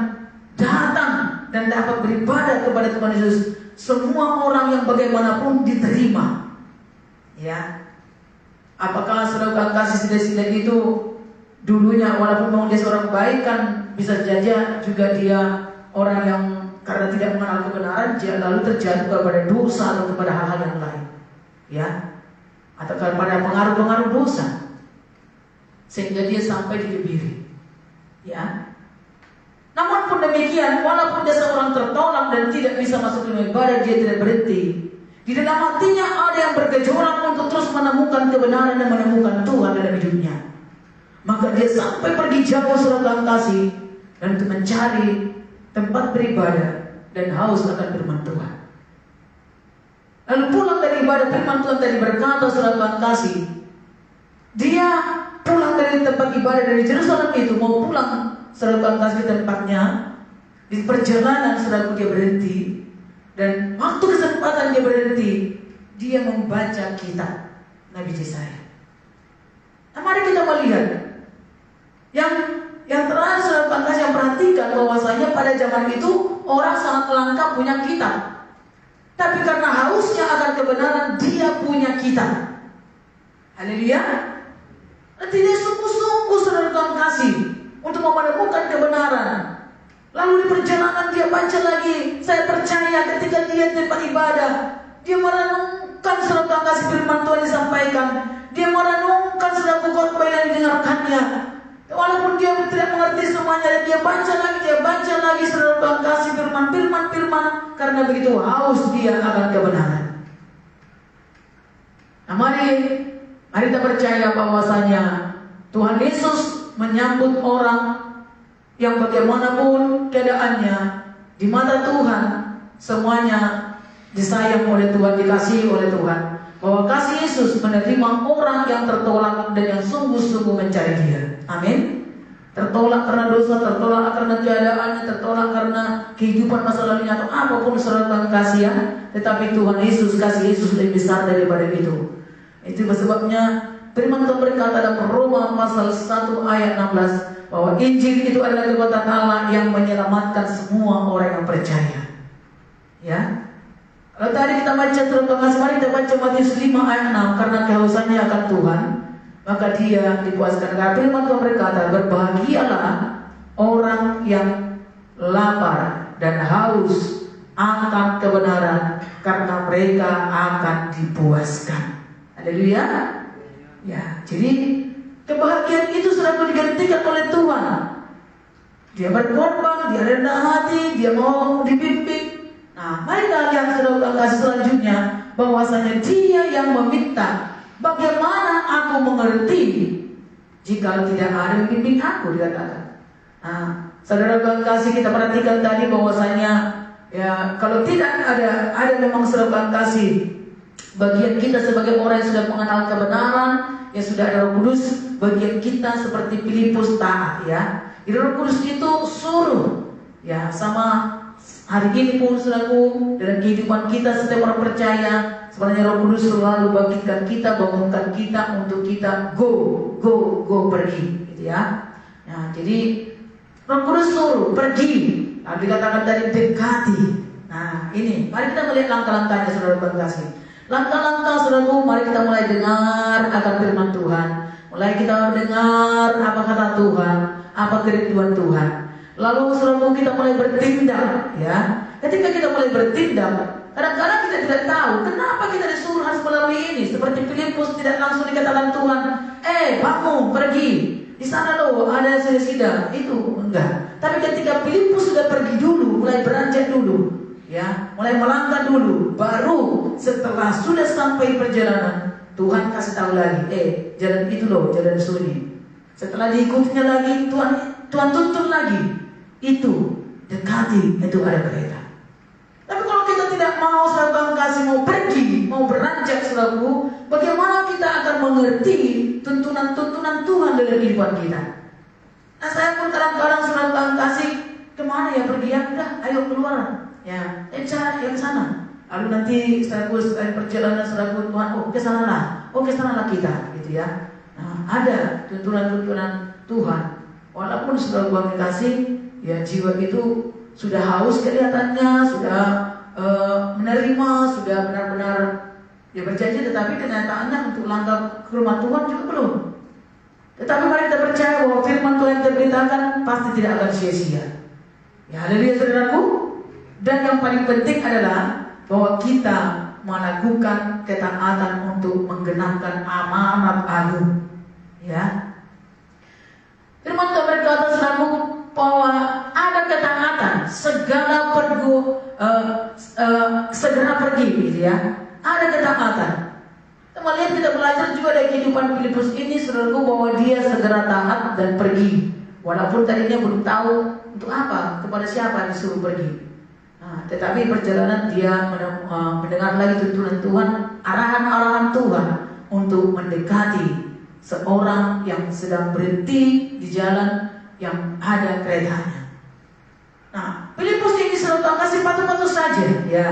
datang dan dapat beribadah kepada Tuhan Yesus. Semua orang yang bagaimanapun diterima. Ya, apakah saudara kasih sida itu dulunya walaupun memang dia seorang baik, kan bisa saja juga dia orang yang karena tidak mengenal kebenaran dia lalu terjatuh kepada dosa atau kepada hal-hal yang lain, ya, atau kepada pengaruh-pengaruh dosa sehingga dia sampai dikebiri, ya. Namun pun demikian, walaupun dia seorang tertolak dan tidak bisa masuk ke ibadah, dia tidak berhenti. Di dalam hatinya ada yang bergejolak untuk terus menemukan kebenaran dan menemukan Tuhan dalam hidupnya. Maka dia sampai pergi jauh saudara kasih dan untuk mencari tempat beribadah dan haus akan firman Tuhan. Lalu pulang dari ibadah firman Tuhan tadi berkata saudara kasih, dia pulang dari tempat ibadah dari Yerusalem itu mau pulang saudara kasih tempatnya. Di perjalanan saudara dia berhenti, dan waktu kesempatan dia berhenti, dia membaca kitab Nabi Yesaya. Nah, mari kita melihat yang terakhir saudara kasih yang perhatikan bahwasanya pada zaman itu orang sangat langka punya kitab. Tapi karena hausnya akan kebenaran, dia punya kitab. Haleluya. Nanti dia sungguh-sungguh saudara kasih untuk menemukan kebenaran. Lalu di perjalanan dia baca lagi. Saya percaya ketika dia tempat ibadah, dia merenungkan saudara kasih firman Tuhan disampaikan. Dia merenungkan saudara khotbah yang didengarkannya. Walaupun dia tidak mengerti semuanya, dia baca lagi saudara kasih firman karena begitu haus dia akan kebenaran. Nah, mari kita percaya bahwasanya Tuhan Yesus menyambut orang yang bagaimanapun keadaannya di mata Tuhan, semuanya disayang oleh Tuhan, dikasihi oleh Tuhan. Bahwa kasih Yesus menerima orang yang tertolak dan yang sungguh-sungguh mencari Dia. Amin. Tertolak karena dosa, tertolak karena keadaannya, tertolak karena kehidupan masa lalunya atau apapun saudara kasih ya. Tetapi Tuhan Yesus, kasih Yesus lebih besar daripada itu. Itu sebabnya firman Tuhan berkata dalam Roma pasal 1 ayat 16 bahwa Injil itu adalah kekuatan Allah yang menyelamatkan semua orang yang percaya. Ya. Kalau tadi kita baca terutama mari kita baca Matius 5 ayat 6, karena kehausannya akan Tuhan, maka dia dipuaskan. Karena firman Tuhan berkata, berbahagialah orang yang lapar dan haus akan kebenaran, karena mereka akan dipuaskan. Haleluya. Ya, jadi kebahagiaan itu selalu digantikan oleh Tuhan. Dia berkorban, dia rendah hati, dia mau dibimbing. Nah, marilah lihat saudara kasih selanjutnya, bahwasanya dia yang meminta. Bagaimana aku mengerti jika tidak ada yang bimbing aku, dikatakan. Nah, saudara kasih, kita perhatikan tadi bahwasanya ya, kalau tidak ada memang saudara kasih bagian kita sebagai orang yang sudah mengenal kebenaran, yang sudah ada Roh Kudus, bagian kita seperti Filipus taat ya. Di Roh Kudus itu suruh ya, sama hari ini pun saudaraku, dalam kehidupan kita setiap orang percaya, sebenarnya Roh Kudus selalu bangkitkan kita, bangunkan kita untuk kita go pergi, gitu ya. Nah, jadi Roh Kudus suruh pergi. Nah, dikatakan tadi dekati. Nah, ini mari kita melihat langkah-langkahnya saudara kasih. Langkah-langkah saudaraku, mari kita mulai dengar akan firman Tuhan. Mulai kita dengar apa kata Tuhan, apa kerinduan Tuhan. Lalu saudaraku, kita mulai bertindak ya. Ketika kita mulai bertindak, kadang-kadang kita tidak tahu kenapa kita disuruh harus melalui ini. Seperti Filipus tidak langsung dikatakan Tuhan, bangun, pergi. Di sana loh ada sida itu enggak. Tapi ketika Filipus sudah pergi dulu, mulai beranjak dulu, ya, mulai melangkah dulu, baru setelah sudah sampai perjalanan, Tuhan kasih tahu lagi, jalan itu loh, jalan sunyi. Setelah diikutinya lagi, Tuhan tuntun lagi, itu dekati, itu ada kereta. Tapi kalau kita tidak mau, saudara kasih, mau pergi, mau beranjak selalu, bagaimana kita akan mengerti tuntunan-tuntunan Tuhan dalam kehidupan kita? Nah, saya pun kadang-kadang saudara kasih, kemana ya pergi ya? Udah, ayo keluar ya, cari yang sana. Lalu nanti setelah perjalanan saudara Tuhan, ke sana lah kita, gitu ya. Nah, ada tuntunan-tuntunan Tuhan. Walaupun saudara kasih, ya jiwa itu sudah haus kelihatannya, sudah menerima, sudah benar-benar ya berjanji, tetapi kenyataannya untuk langkah ke rumah Tuhan juga belum. Tetapi mari kita percaya bahwa firman Tuhan yang kita beritakan pasti tidak akan sia-sia. Ya, haleluya saudaraku. Dan yang paling penting adalah bahwa kita melakukan ketaatan untuk menggenapkan amanat agung. Ya. Firman Tuhan berkata saudaraku bahwa ada ketaatan, segera pergi, gitu ya. Ada ketaatan. Kita belajar juga dari kehidupan Filipus ini, saudaraku, bahwa dia segera taat dan pergi, walaupun tadinya belum tahu untuk apa, kepada siapa disuruh pergi. Nah, tetapi perjalanan dia mendengar lagi tuntunan Tuhan, arahan-arahan Tuhan untuk mendekati seorang yang sedang berhenti di jalan yang ada keretanya. Nah, Filipus ini selalu kasih patuh-patuh saja, ya.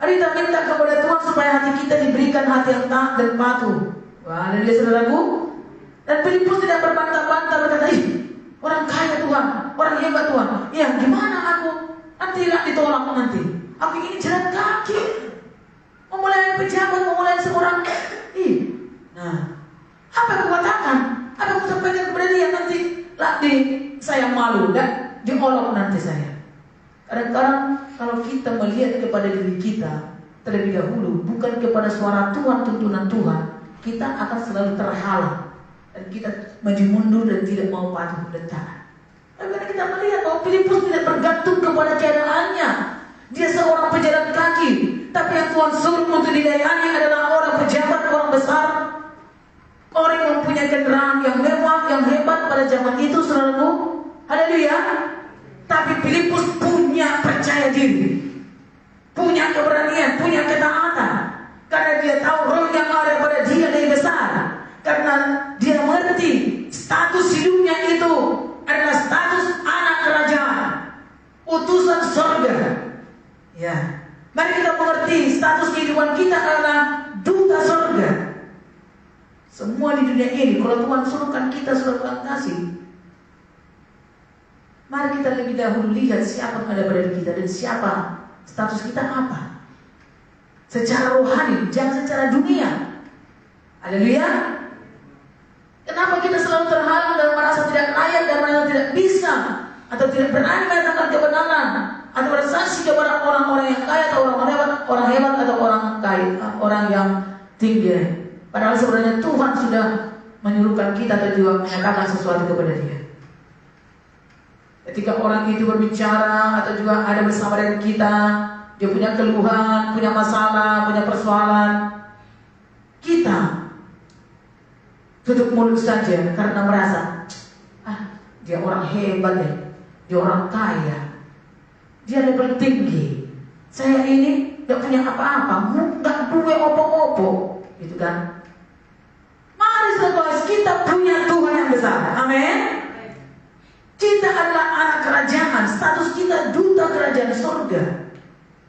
Mari kita minta kepada Tuhan supaya hati kita diberikan hati yang taat dan patuh. Wah, haleluya saudaraku. Dan Filipus tidak berbantah-bantah, berkata, orang kaya Tuhan, orang hebat Tuhan. Ya, gimana aku? Nanti tidak ditolak nanti. Aku ini jalan kaki. Memulai pejabat, memulai seorang. Nah, apa yang aku katakan? Apa yang aku sampaikan kepada dia nanti? Saya malu dan diolok nanti saya. Kadang-kadang kalau kita melihat kepada diri kita terlebih dahulu, bukan kepada suara Tuhan, tuntunan Tuhan, kita akan selalu terhalang dan kita maju mundur dan tidak mau patuh dan taat. Tapi kita melihat bahwa Filipus tidak bergantung kepada keadaannya. Dia seorang pejalan kaki, tapi yang Tuhan suruh untuk dilayani adalah orang pejabat, orang besar, orang yang mempunyai kendaraan yang mewah, yang hebat pada zaman itu, saudaraku. Haleluya. Tapi Filipus punya percaya diri, punya keberanian, punya ketaatan, karena dia tahu roh yang ada pada dia lebih besar. Karena dia mengerti status hidupnya itu adalah status anak kerajaan, utusan surga. Ya, mari kita mengerti status kehidupan kita adalah duta surga. Semua di dunia ini, kalau Tuhan suruhkan kita, suruhkan kasih, mari kita lebih dahulu lihat siapa yang ada pada diri kita dan siapa status kita apa. Secara rohani, jangan secara dunia. Haleluya. Kenapa kita selalu terhalang dan merasa tidak layak dan merasa tidak bisa atau tidak berani mengatakan kebenaran? atau bersaksi kepada orang-orang yang kaya atau orang hebat atau orang kaya, orang yang tinggi. Padahal sebenarnya Tuhan sudah menyuruhkan kita atau juga menyatakan sesuatu kepada dia. Ketika orang itu berbicara atau juga ada bersama dengan kita, dia punya keluhan, punya masalah, punya persoalan, kita tutup mulut saja karena merasa dia orang hebat ya, dia orang kaya, dia level tinggi. Saya ini gak punya apa-apa, gak duwe opo-opo, gitu kan? Mari saudara, kita punya Tuhan yang besar. Amin. Kita adalah anak kerajaan, status kita duta kerajaan surga.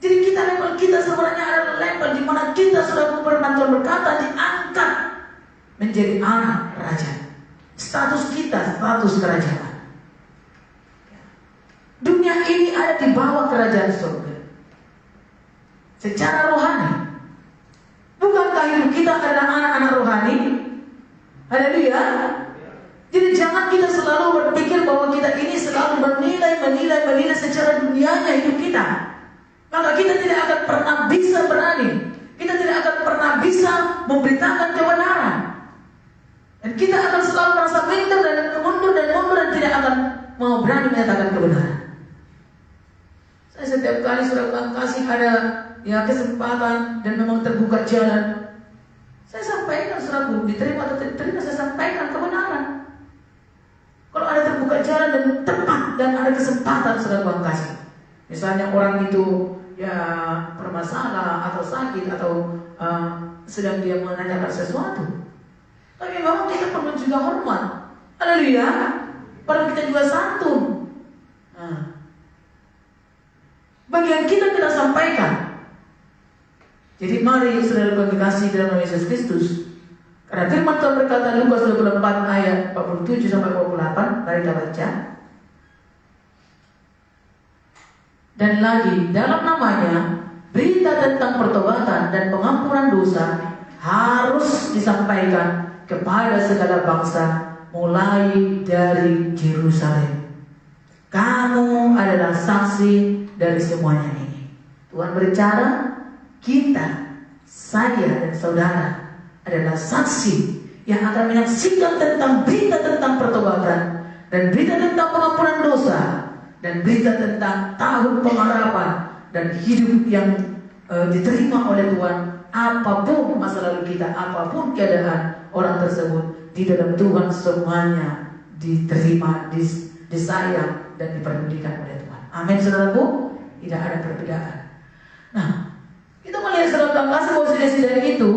Jadi level kita sebenarnya adalah level di mana kita sudah Tuhan berkata diangkat menjadi anak kerajaan. Status kita, status kerajaan. Dunia ini ada di bawah kerajaan surga. Secara rohani, bukankah hidup kita adalah anak-anak rohani? Haleluya. Jadi jangan kita selalu berpikir bahwa kita ini selalu menilai secara dunianya hidup kita. Maka kita tidak akan pernah bisa berani. Kita tidak akan pernah bisa memberitakan kebenaran. Dan kita akan selalu merasa minder dan mundur dan tidak akan mau berani menyatakan kebenaran. Saya setiap kali sudah kasih ada kesempatan dan memang terbuka jalan, saya sampaikan suratku, diterima atau tidak diterima, saya sampaikan kebenaran. Kalau ada terbuka jalan dan tepat dan ada kesempatan sudah Tuhan kasih. Misalnya orang itu bermasalah atau sakit atau sedang dia menanyakan sesuatu, tapi memang kita perlu juga hormat. Haleluya. Perlu kita juga santun. Bagian kita sampaikan. Jadi mari saudara kekasih dalam nama Yesus Kristus. Karena firman Tuhan berkata Lukas 24 ayat 47 sampai 48, mari kita baca. Dan lagi dalam namanya berita tentang pertobatan dan pengampunan dosa harus disampaikan kepada segala bangsa mulai dari Yerusalem. Kamu adalah saksi dari semuanya ini. Tuhan berbicara, kita, saya dan saudara adalah saksi yang akan menyaksikan tentang berita tentang pertobatan dan berita tentang pengampunan dosa dan berita tentang tahun pengharapan dan hidup yang diterima oleh Tuhan. Apapun masa lalu kita, apapun keadaan orang tersebut, di dalam Tuhan semuanya diterima, disayang dan diperdulikan oleh Tuhan. Amin saudaraku, tidak ada perbedaan. Nah, kita melihat saudara kasih bahwa saudara itu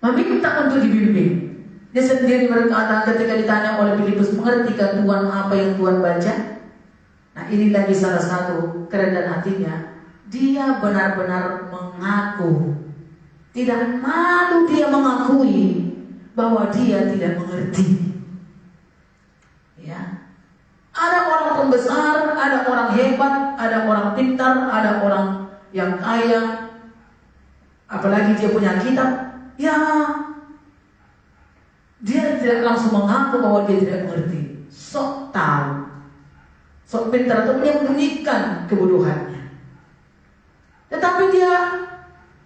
meminta untuk dibimbing. Dia sendiri berkata ketika ditanya oleh Filipus, mengertikah Tuhan apa yang Tuhan baca? Nah, ini lagi salah satu kerendahan hatinya. Dia benar-benar mengaku, tidak malu dia mengakui bahwa dia tidak mengerti. Ya, ada orang pembesar, ada orang hebat, ada orang pintar, ada orang yang kaya, apalagi dia punya kitab, ya dia tidak langsung mengaku bahwa dia tidak mengerti. Sok tahu, sok pintar, atau dia menyembunyikan kebodohannya. Tetapi dia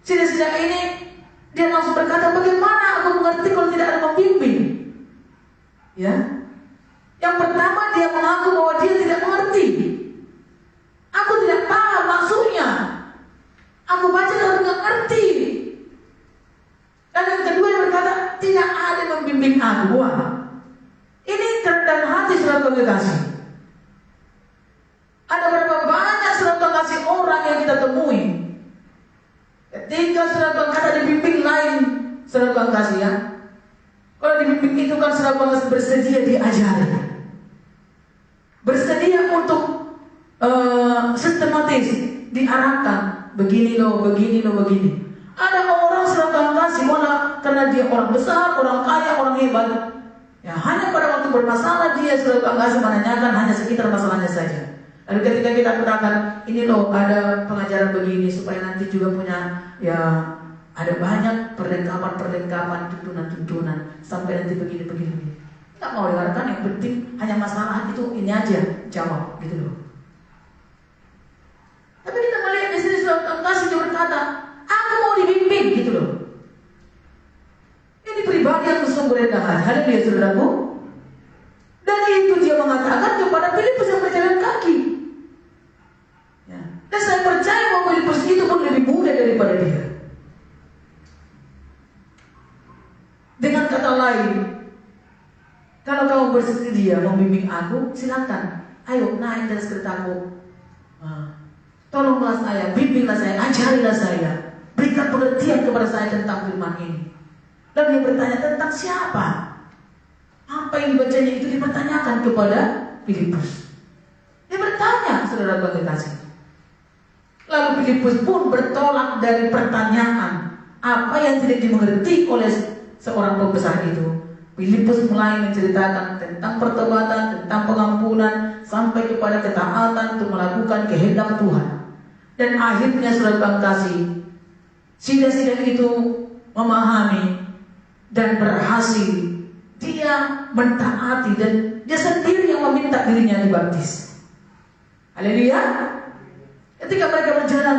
sejak ini dia langsung berkata, bagaimana aku mengerti kalau tidak ada pembimbing? Ya, yang pertama dia mengaku bahwa dia tidak mengerti. Aku tidak paham maksudnya. Aku baca tapi tidak ngerti. Dan yang kedua dia berkata, tidak ada yang membimbing aku. Wah, ini kerendahan hati saudara kekasih. Ada berapa banyak saudara kekasih orang yang kita temui. Ketika saudara kata dibimbing lain, saudara kekasih ya. Kalau dibimbing itu kan saudara kekasih bersedia diajari, bersedia untuk sistematis diarahkan. Begini loh, begini loh, begini. Ada orang saudara kasih malah karena dia orang besar, orang kaya, orang hebat, ya hanya pada waktu bermasalah dia saudara kasih menanyakan hanya sekitar masalahnya saja. Lalu ketika kita katakan ini loh ada pengajaran begini supaya nanti juga punya, ya ada banyak perlengkapan, tuntunan sampai nanti begini. Nggak mau dengarkan, yang penting hanya masalah itu ini aja jawab gitu loh. Tapi kita melihat di sini saudara kasih dia berkata, aku mau dibimbing gitu loh. Ini pribadi yang sungguh rendah hati. Haleluya saudaraku. Dan itu dia mengatakan kepada Filipus yang berjalan kaki. Ya. Dan saya percaya bahwa Filipus itu pun lebih muda daripada dia. Dengan kata lain, kalau kamu bersedia membimbing aku, silakan. Ayo naik dari keretaku. Tolonglah saya, bimbinglah saya, ajarilah saya. Berikan pengertian kepada saya tentang firman ini. Lalu dia bertanya tentang siapa? Apa yang dibacanya itu dipertanyakan kepada Filipus. Dia bertanya, saudara bagi kasih. Lalu Filipus pun bertolak dari pertanyaan apa yang tidak dimengerti oleh seorang pembesar itu. Filipus mulai menceritakan tentang pertobatan, tentang pengampunan, sampai kepada ketaatan untuk melakukan kehendak Tuhan. Dan akhirnya saudara kasih, sida-sida itu memahami dan berhasil. Dia mentaati dan dia sendiri yang meminta dirinya dibaptis. Haleluya. Ketika mereka berjalan,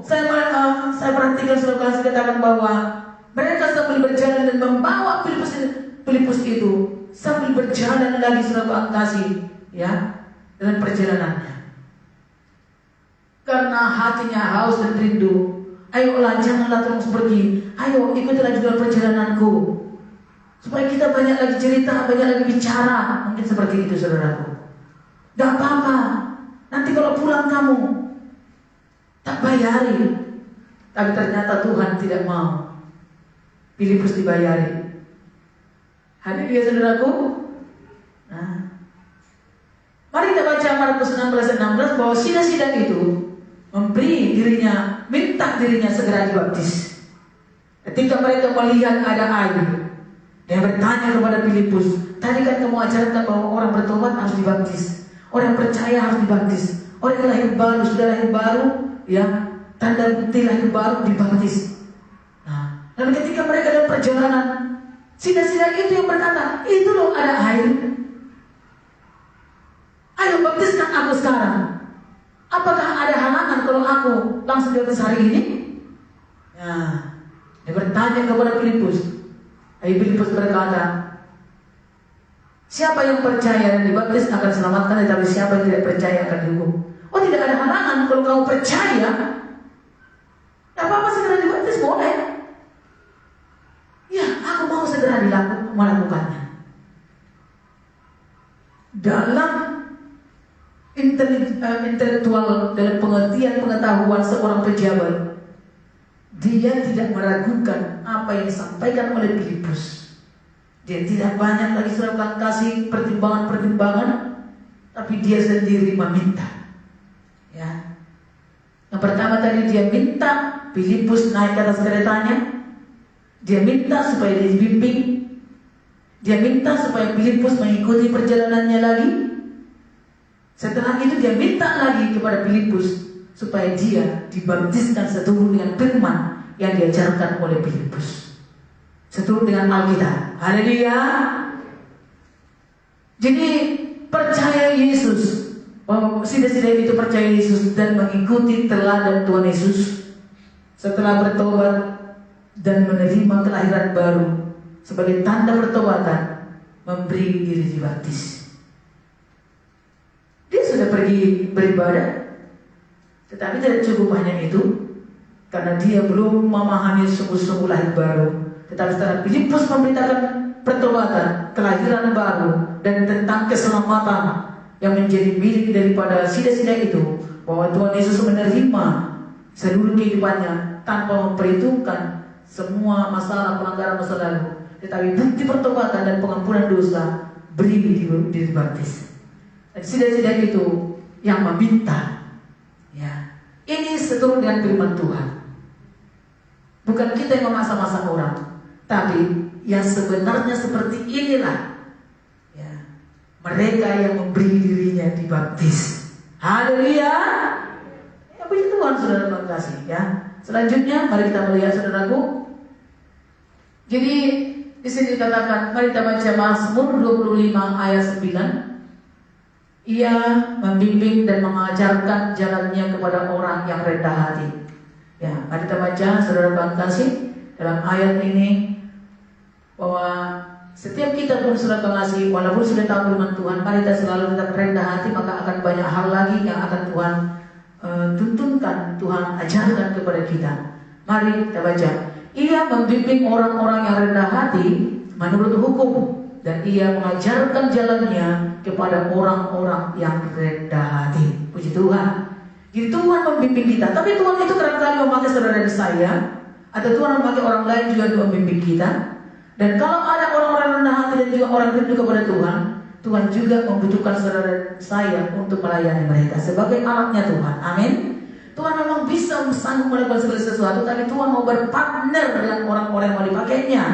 saya perhatikan saudara kasih katakan bahwa mereka sambil berjalan dan membawa Filipus itu sambil berjalan lagi saudara kasih, ya, dalam perjalanannya. Karena hatinya haus dan rindu. Ayolah, janganlah terus pergi. Ayo ikutilah juga perjalananku. Supaya kita banyak lagi cerita, banyak lagi bicara. Mungkin seperti itu saudaraku. Gak apa-apa. Nanti kalau pulang kamu tak bayari. Tapi ternyata Tuhan tidak mau Filipus dibayari. Hadir dia saudaraku. Nah, mari kita baca Markus 16:16 bahwa sida-sida itu memberi dirinya, minta dirinya segera dibaptis. Ketika mereka melihat ada air, dia bertanya kepada Filipus, tadi kan kamu ajarkan bahwa orang bertobat harus dibaptis, orang percaya harus dibaptis, orang yang lahir baru, sudah lahir baru, ya, tanda bukti lahir baru dibaptis. Nah, lalu ketika mereka dalam perjalanan, sida-sida itu yang berkata, itu loh ada air. Ayo baptiskan aku sekarang. Apakah ada halangan kalau aku langsung dibaptis hari ini? Ya, dia bertanya kepada Filipus. Filipus berkata, siapa yang percaya dan dibaptis akan selamatkan, tetapi siapa yang tidak percaya akan dihukum. Oh, tidak ada halangan kalau kamu percaya. Tidak apa-apa segera dibaptis, boleh. Ya, aku mau segera melakukannya. Dalam intelektual, dalam pengertian pengetahuan seorang pejabat, dia tidak meragukan apa yang disampaikan oleh Filipus. Dia tidak banyak lagi serahkan kasih pertimbangan-pertimbangan, tapi dia sendiri meminta. Ya. Yang pertama tadi dia minta Filipus naik ke atas keretanya. Dia minta supaya dia dibimbing. Dia minta supaya Filipus mengikuti perjalanannya lagi. Setelah itu dia minta lagi kepada Filipus supaya dia dibaptiskan seturut dengan firman yang diajarkan oleh Filipus, seturut dengan Alkitab. Haleluya. Jadi percaya Yesus, sida-sida itu percaya Yesus dan mengikuti teladan Tuhan Yesus. Setelah bertobat dan menerima kelahiran baru sebagai tanda pertobatan, memberi diri dibaptis. Dia sudah pergi beribadah, tetapi tidak cukup hanya itu, karena dia belum memahami sungguh-sungguh lahir baru. Tetapi setelah Filipus memberitakan pertobatan, kelahiran baru, dan tentang keselamatan yang menjadi milik daripada sida-sida itu, bahwa Tuhan Yesus menerima seluruh kehidupannya tanpa memperhitungkan semua masalah pelanggaran masa lalu, tetapi bukti pertobatan dan pengampunan dosa, beri diri dibaptis. Dan sida-sida itu yang meminta, ya, ini seturut dengan firman Tuhan. Bukan kita yang memaksa-maksa orang, tapi yang sebenarnya seperti inilah, ya, mereka yang memberi dirinya dibaptis. Haleluya. Ya, puji Tuhan, saudara terkasih, ya. Selanjutnya mari kita melihat saudaraku. Jadi di sini dikatakan, mari kita baca Mazmur 25 ayat 9. Ia membimbing dan mengajarkan jalannya kepada orang yang rendah hati. Ya, mari kita baca saudara kasih dalam ayat ini bahwa setiap kita pun saudara kasih, walaupun sudah tahu firman Tuhan, mari kita selalu tetap rendah hati, maka akan banyak hal lagi yang akan Tuhan tuntunkan, Tuhan ajarkan kepada kita. Mari kita baca. Ia membimbing orang-orang yang rendah hati menurut hukum, dan ia mengajarkan jalannya kepada orang-orang yang rendah hati. Puji Tuhan. Jadi Tuhan membimbing kita. Tapi Tuhan itu kadang-kadang memakai saudara dan saya, atau Tuhan memakai orang lain juga untuk membimbing kita. Dan kalau ada orang-orang rendah hati dan juga orang rindu kepada Tuhan, Tuhan juga membutuhkan saudara dan saya untuk melayani mereka sebagai alatnya Tuhan. Amin. Tuhan memang bisa sanggup melakukan segala sesuatu, tapi Tuhan mau berpartner dengan orang-orang yang mau dipakainya.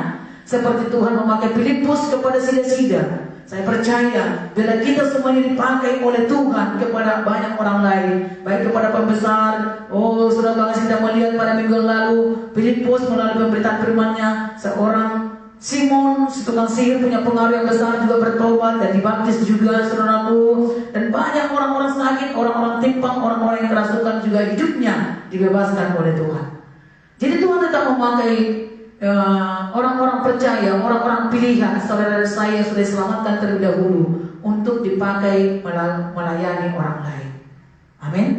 Seperti Tuhan memakai Filipus kepada sida-sida. Saya percaya bila kita semuanya dipakai oleh Tuhan kepada banyak orang lain, baik kepada pembesar. Oh, saudara kasih, kita melihat pada minggu yang lalu Filipus melalui pemberitaan firman-Nya, seorang Simon, si tukang sihir punya pengaruh yang besar, juga bertobat dan dibaptis juga, saudaraku. Dan banyak orang-orang sakit, orang-orang timpang, orang-orang yang kerasukan juga hidupnya dibebaskan oleh Tuhan. Jadi Tuhan tetap memakai orang-orang percaya, orang-orang pilihan, saudara saya yang sudah diselamatkan terlebih dahulu untuk dipakai melayani orang lain. Amin.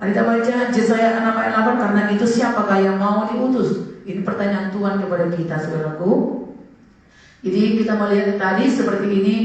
Mari kita baca Yesaya 6 ayat 8. Karena itu siapakah yang mau diutus? Ini pertanyaan Tuhan kepada kita, saudaraku. Jadi kita melihat tadi seperti ini,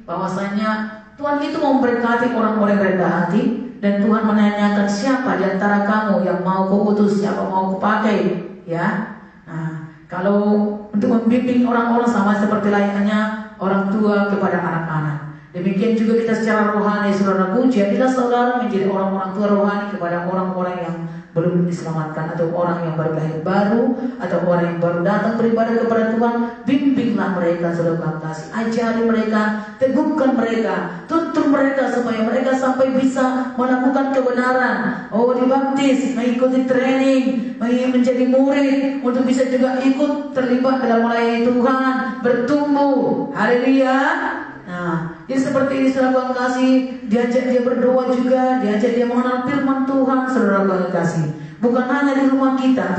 bahwasanya Tuhan itu memberkati orang-orang rendah hati, dan Tuhan menanyakan siapa di antara kamu yang mau kuutus, siapa mau kupakai, ya. Nah, kalau untuk membimbing orang-orang sama seperti layaknya orang tua kepada anak-anak. Demikian juga kita secara rohani, saudaraku, jadilah saudara menjadi orang-orang tua rohani kepada orang-orang yang belum diselamatkan, atau orang yang baru lahir baru, atau orang yang baru datang beribadah kepada Tuhan. Bimbinglah mereka, saudara kasih, ajari mereka, teguhkan mereka, tuntun mereka supaya mereka sampai bisa melakukan kebenaran. Oh, dibaptis, mengikuti training, menjadi murid, untuk bisa juga ikut terlibat dalam melayani Tuhan, bertumbuh. Haleluya. Nah, jadi seperti ini saudara kasih, diajak dia berdoa juga, diajak dia mengenal firman Tuhan, saudara kasih. Bukan hanya di rumah kita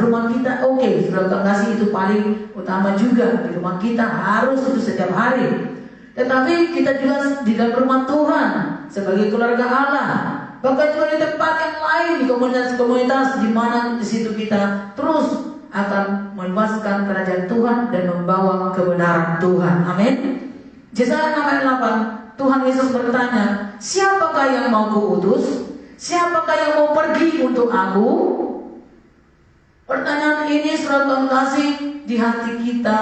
oke, saudara kasih, itu paling utama juga. Di rumah kita harus itu setiap hari. Tetapi kita juga di dalam rumah Tuhan sebagai keluarga Allah. Bahkan juga di tempat yang lain, di komunitas-komunitas di mana di situ kita terus akan meluaskan kerajaan Tuhan dan membawa kebenaran Tuhan. Amin. Yesaya 6 ayat 8, Tuhan Yesus bertanya, siapakah yang mau kuutus? Siapakah yang mau pergi untuk aku? Pertanyaan ini saudara kasih di hati kita,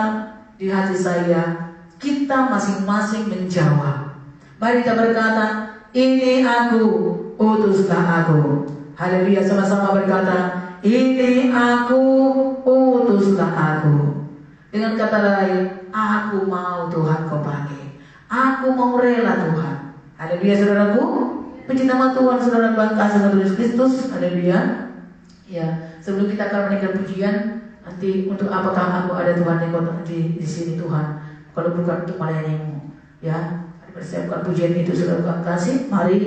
di hati saya, kita masing-masing menjawab. Mari kita berkata, ini aku, utuslah aku. Haleluya, sama-sama berkata, ini aku, utuslah aku. Dengan kata lain, aku mau Tuhan kau pakai. Aku mau rela Tuhan. Haleluya, saudaraku. Puji nama Tuhan, saudara kasih Tuhan Kristus. Haleluya. Ya, sebelum kita akan menaikkan pujian, nanti untuk apakah aku ada Tuhan yang di sini Tuhan? Kalau bukan untuk melayanimu, ya. Persiapkan pujian itu, saudara kasih. Mari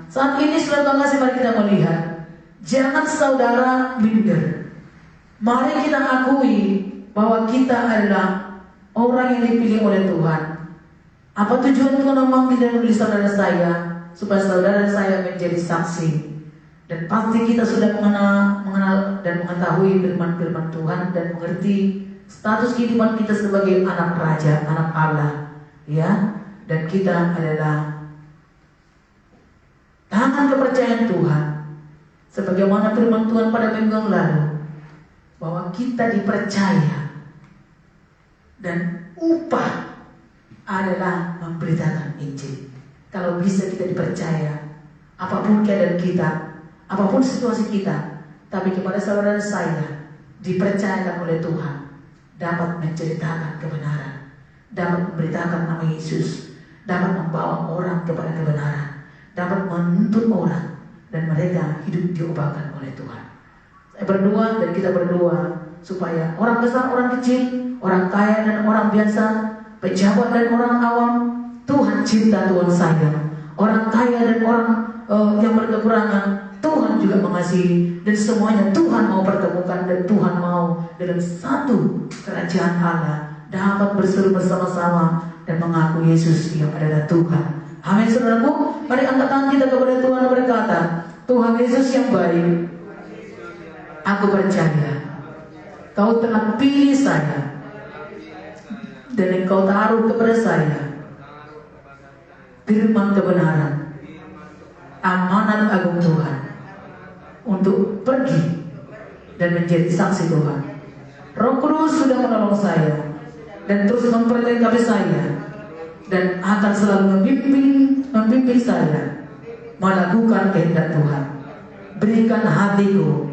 saat ini saudara kasih, mari kita melihat. Jangan saudara minder. Mari kita akui bahwa kita adalah orang yang dipilih oleh Tuhan. Apa tujuan Tuhan memanggil dan menulis saudara saya? Supaya saudara saya menjadi saksi. Dan pasti kita sudah mengenal dan mengetahui firman-firman Tuhan, dan mengerti status kehidupan kita sebagai anak raja, anak Allah, ya. Dan kita adalah tangan kepercayaan Tuhan, sebagaimana firman Tuhan pada minggu yang lalu, bahwa kita dipercaya dan upah adalah memberitakan Injil. Kalau bisa kita dipercaya, apapun keadaan kita, apapun situasi kita, tapi kepada saudara saya dipercayakan oleh Tuhan, dapat menceritakan kebenaran, dapat memberitakan nama Yesus, dapat membawa orang kepada kebenaran, dapat menuntun orang, dan mereka hidup diubahkan oleh Tuhan. Saya berdoa dan kita berdoa supaya orang besar, orang kecil, orang kaya dan orang biasa, pejabat dan orang awam, Tuhan cinta, Tuhan sayang, orang kaya dan orang yang berkekurangan, Tuhan juga mengasihi, dan semuanya Tuhan mau pertemukan, dan Tuhan mau dalam satu kerajaan Allah dapat berseru bersama-sama dan mengaku Yesus yang adalah Tuhan. Amin saudaraku. Mari angkat tangan kita kepada Tuhan dan berkata, Tuhan Yesus yang baik, aku percaya Kau telah pilih saya dan Engkau taruh kepada saya firman kebenaran, amanat agung Tuhan untuk pergi dan menjadi saksi Tuhan. Roh Kudus sudah menolong saya dan terus memperlengkapi saya dan akan selalu membimbing saya melakukan kehendak Tuhan. Berikan hatiku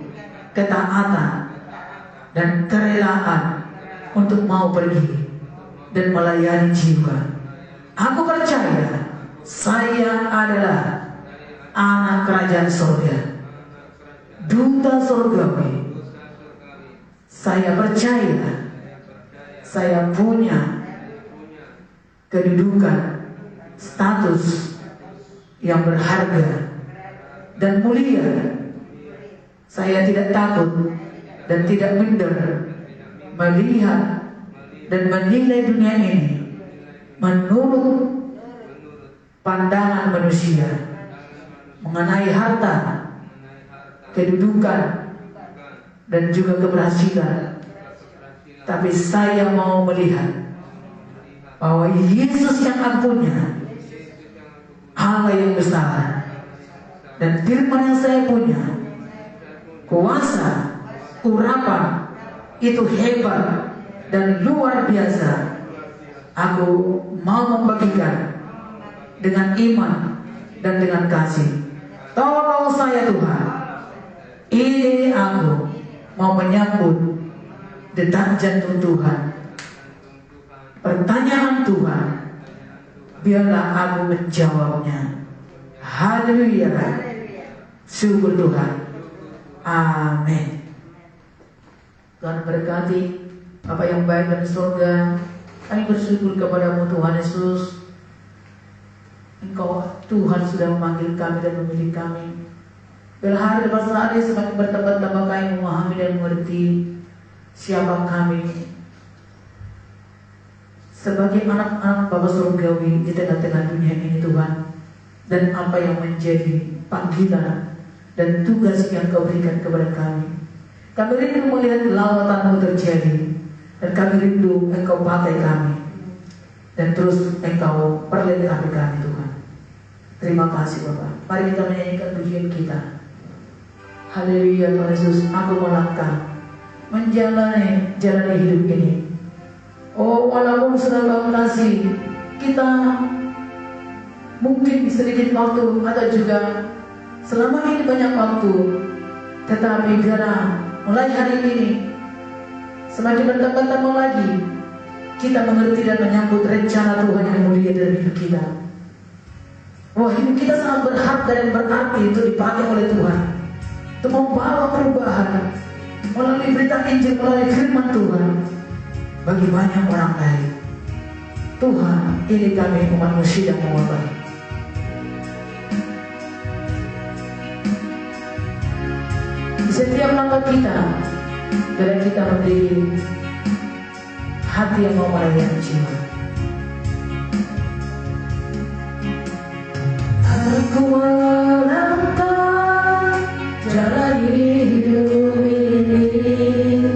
ketaatan dan kerelaan untuk mau pergi dan melayani jiwa. Aku percaya saya adalah anak kerajaan surga, duta surgawi. Saya percaya saya punya kedudukan, status yang berharga dan mulia. Saya tidak takut dan tidak minder melihat dan menilai dunia ini menurut pandangan manusia mengenai harta, kedudukan, dan juga keberhasilan. Tapi saya mau melihat bahwa Yesus yang aku punya, Allah yang besar, dan firman yang saya punya, kuasa, urapan, itu hebat dan luar biasa. Aku mau membagikan dengan iman dan dengan kasih. Tolong saya Tuhan. Ini aku mau menyambut detak jantung Tuhan. Pertanyaan Tuhan, biarlah aku menjawabnya. Haleluya. Syukur Tuhan. Amin. Tuhan berkati Bapa yang baik dari surga. Kami bersyukur kepadamu Tuhan Yesus. Engkau Tuhan sudah memanggil kami dan memilih kami. Bila hari lepas hari semakin bertambah-tambah kami memahami dan mengerti siapa kami sebagai anak-anak Bapa surgawi di tengah-tengah dunia ini Tuhan. Dan apa yang menjadi panggilan dan tugas yang Kau berikan kepada kami. Kami rindu melihat lawatan-Mu terjadi, dan kami rindu Engkau pakai kami dan terus Engkau perlengkapi kami Tuhan. Terima kasih Bapak. Mari kita menyanyikan pujian kita. Haleluya Tuhan Yesus. Aku melangkah menjalani jalan hidup ini. Oh, walaupun sudah Kau kasih kita mungkin sedikit waktu atau juga selama ini banyak waktu, tetapi biarlah mulai hari ini semakin bertambah-tambah lagi kita mengerti dan menyambut rencana Tuhan yang mulia dalam hidup kita. Wah, hidup kita sangat berharga dan berarti untuk dipakai oleh Tuhan untuk membawa perubahan melalui berita Injil, melalui firman Tuhan bagi banyak orang lain. Tuhan, ini kami umat manusia yang mewabah. Di setiap langkah kita, biar kita memiliki hati yang mau melayani jiwa. Aku melangkah jalan hidup ini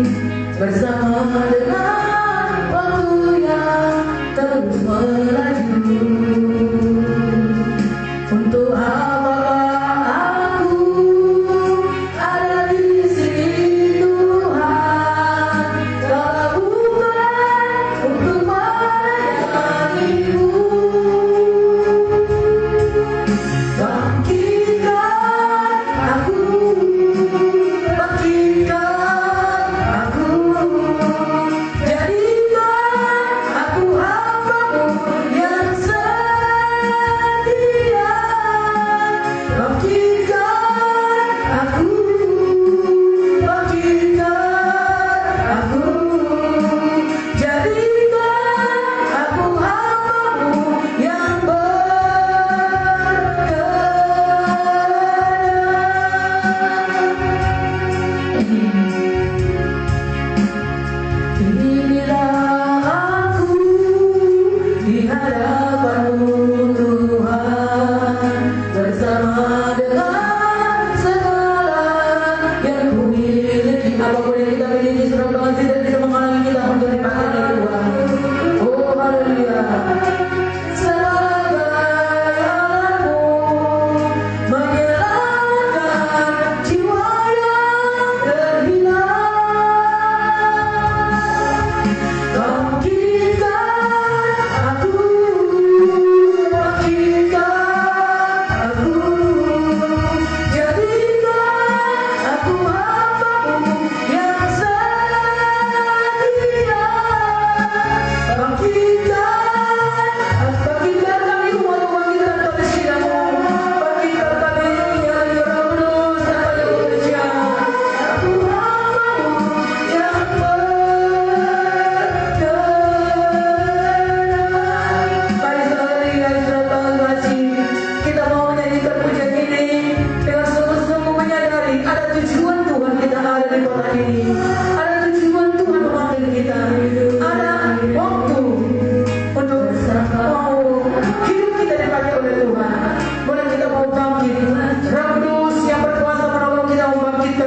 bersama dengan waktu yang terus melaju. Untuk apakah aku ada di sini Tuhan, kalau bukan untuk melayani-Mu. Bangkitkan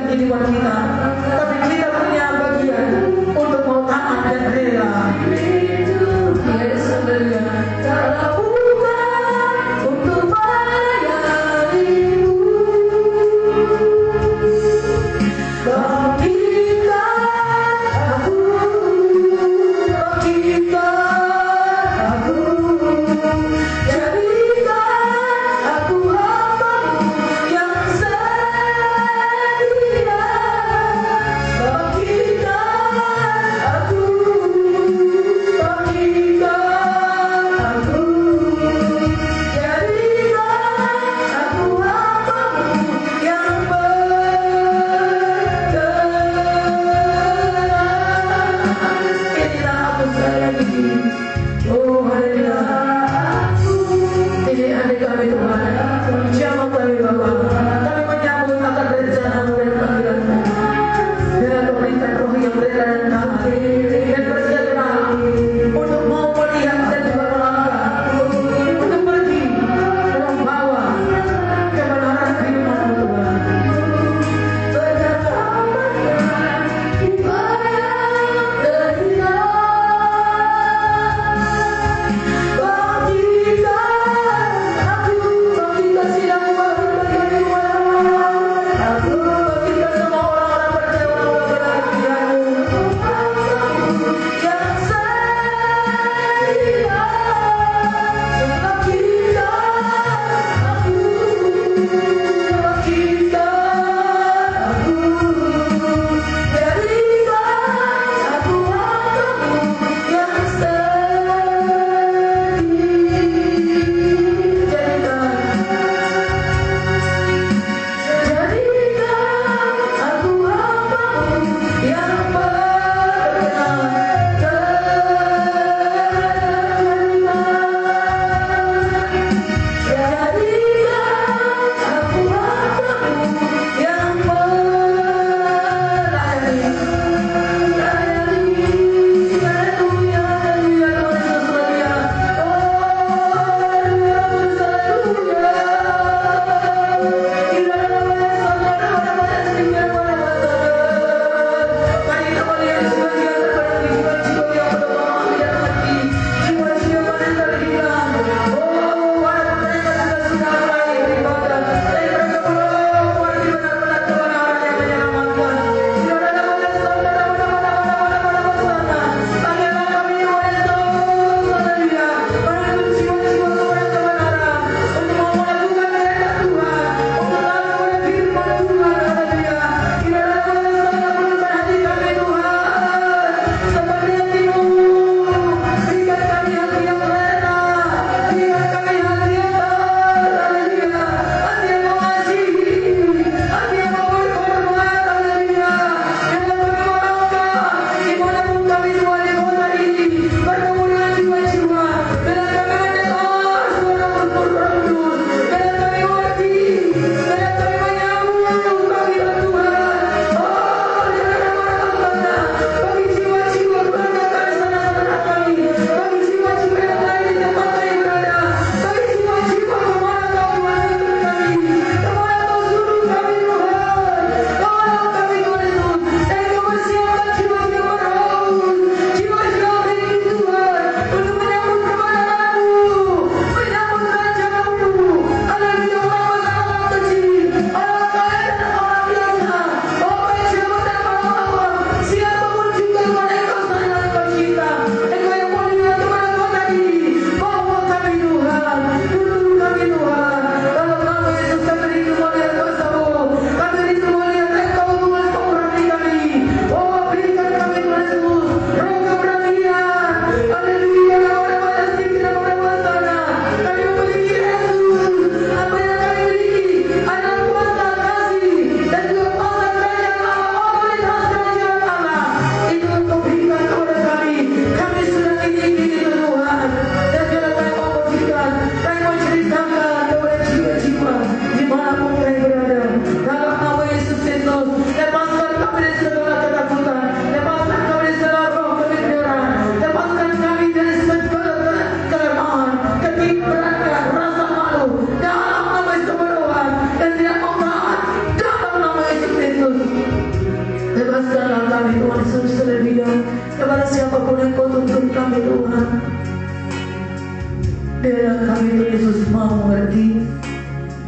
kehidupan kita, tapi kita punya bagian untuk mau taat dan rela. Yes, haleluya. Tak bukan untuk melayanimu, bangkitkan aku, jadikan aku hambamu yang setia.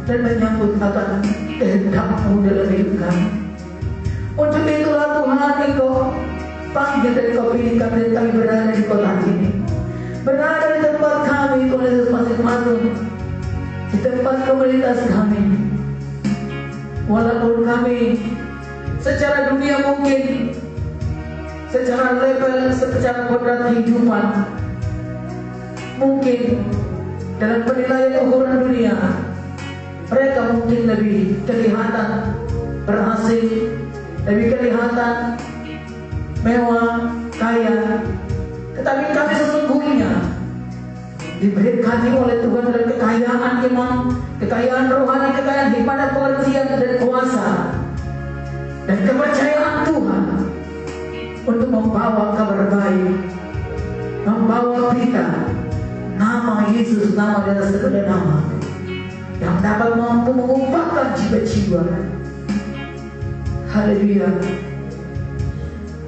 dan menyambut akan kehendak-Mu dalam hidup kami. Untuk itulah Tuhan, Engkau panggil dan Engkau pilih kami, dan kami berada di kota ini, berada di tempat kami, Tuhan Yesus, masing-masing di tempat komunitas kami. Walaupun kami secara dunia mungkin, secara level, secara kodrat kehidupan, mungkin dalam penilaian ukuran dunia mereka mungkin lebih kelihatan berhasil, lebih kelihatan mewah, kaya. Tetapi kami sesungguhnya diberkati oleh Tuhan dalam kekayaan iman, kekayaan rohani, kekayaan ibadah, pengertian dan kuasa dan kepercayaan Tuhan untuk membawa kabar baik, membawa berita nama Yesus, nama di atas segala nama, yang dapat mampu mengubahkan jiwa-jiwa. Haleluya.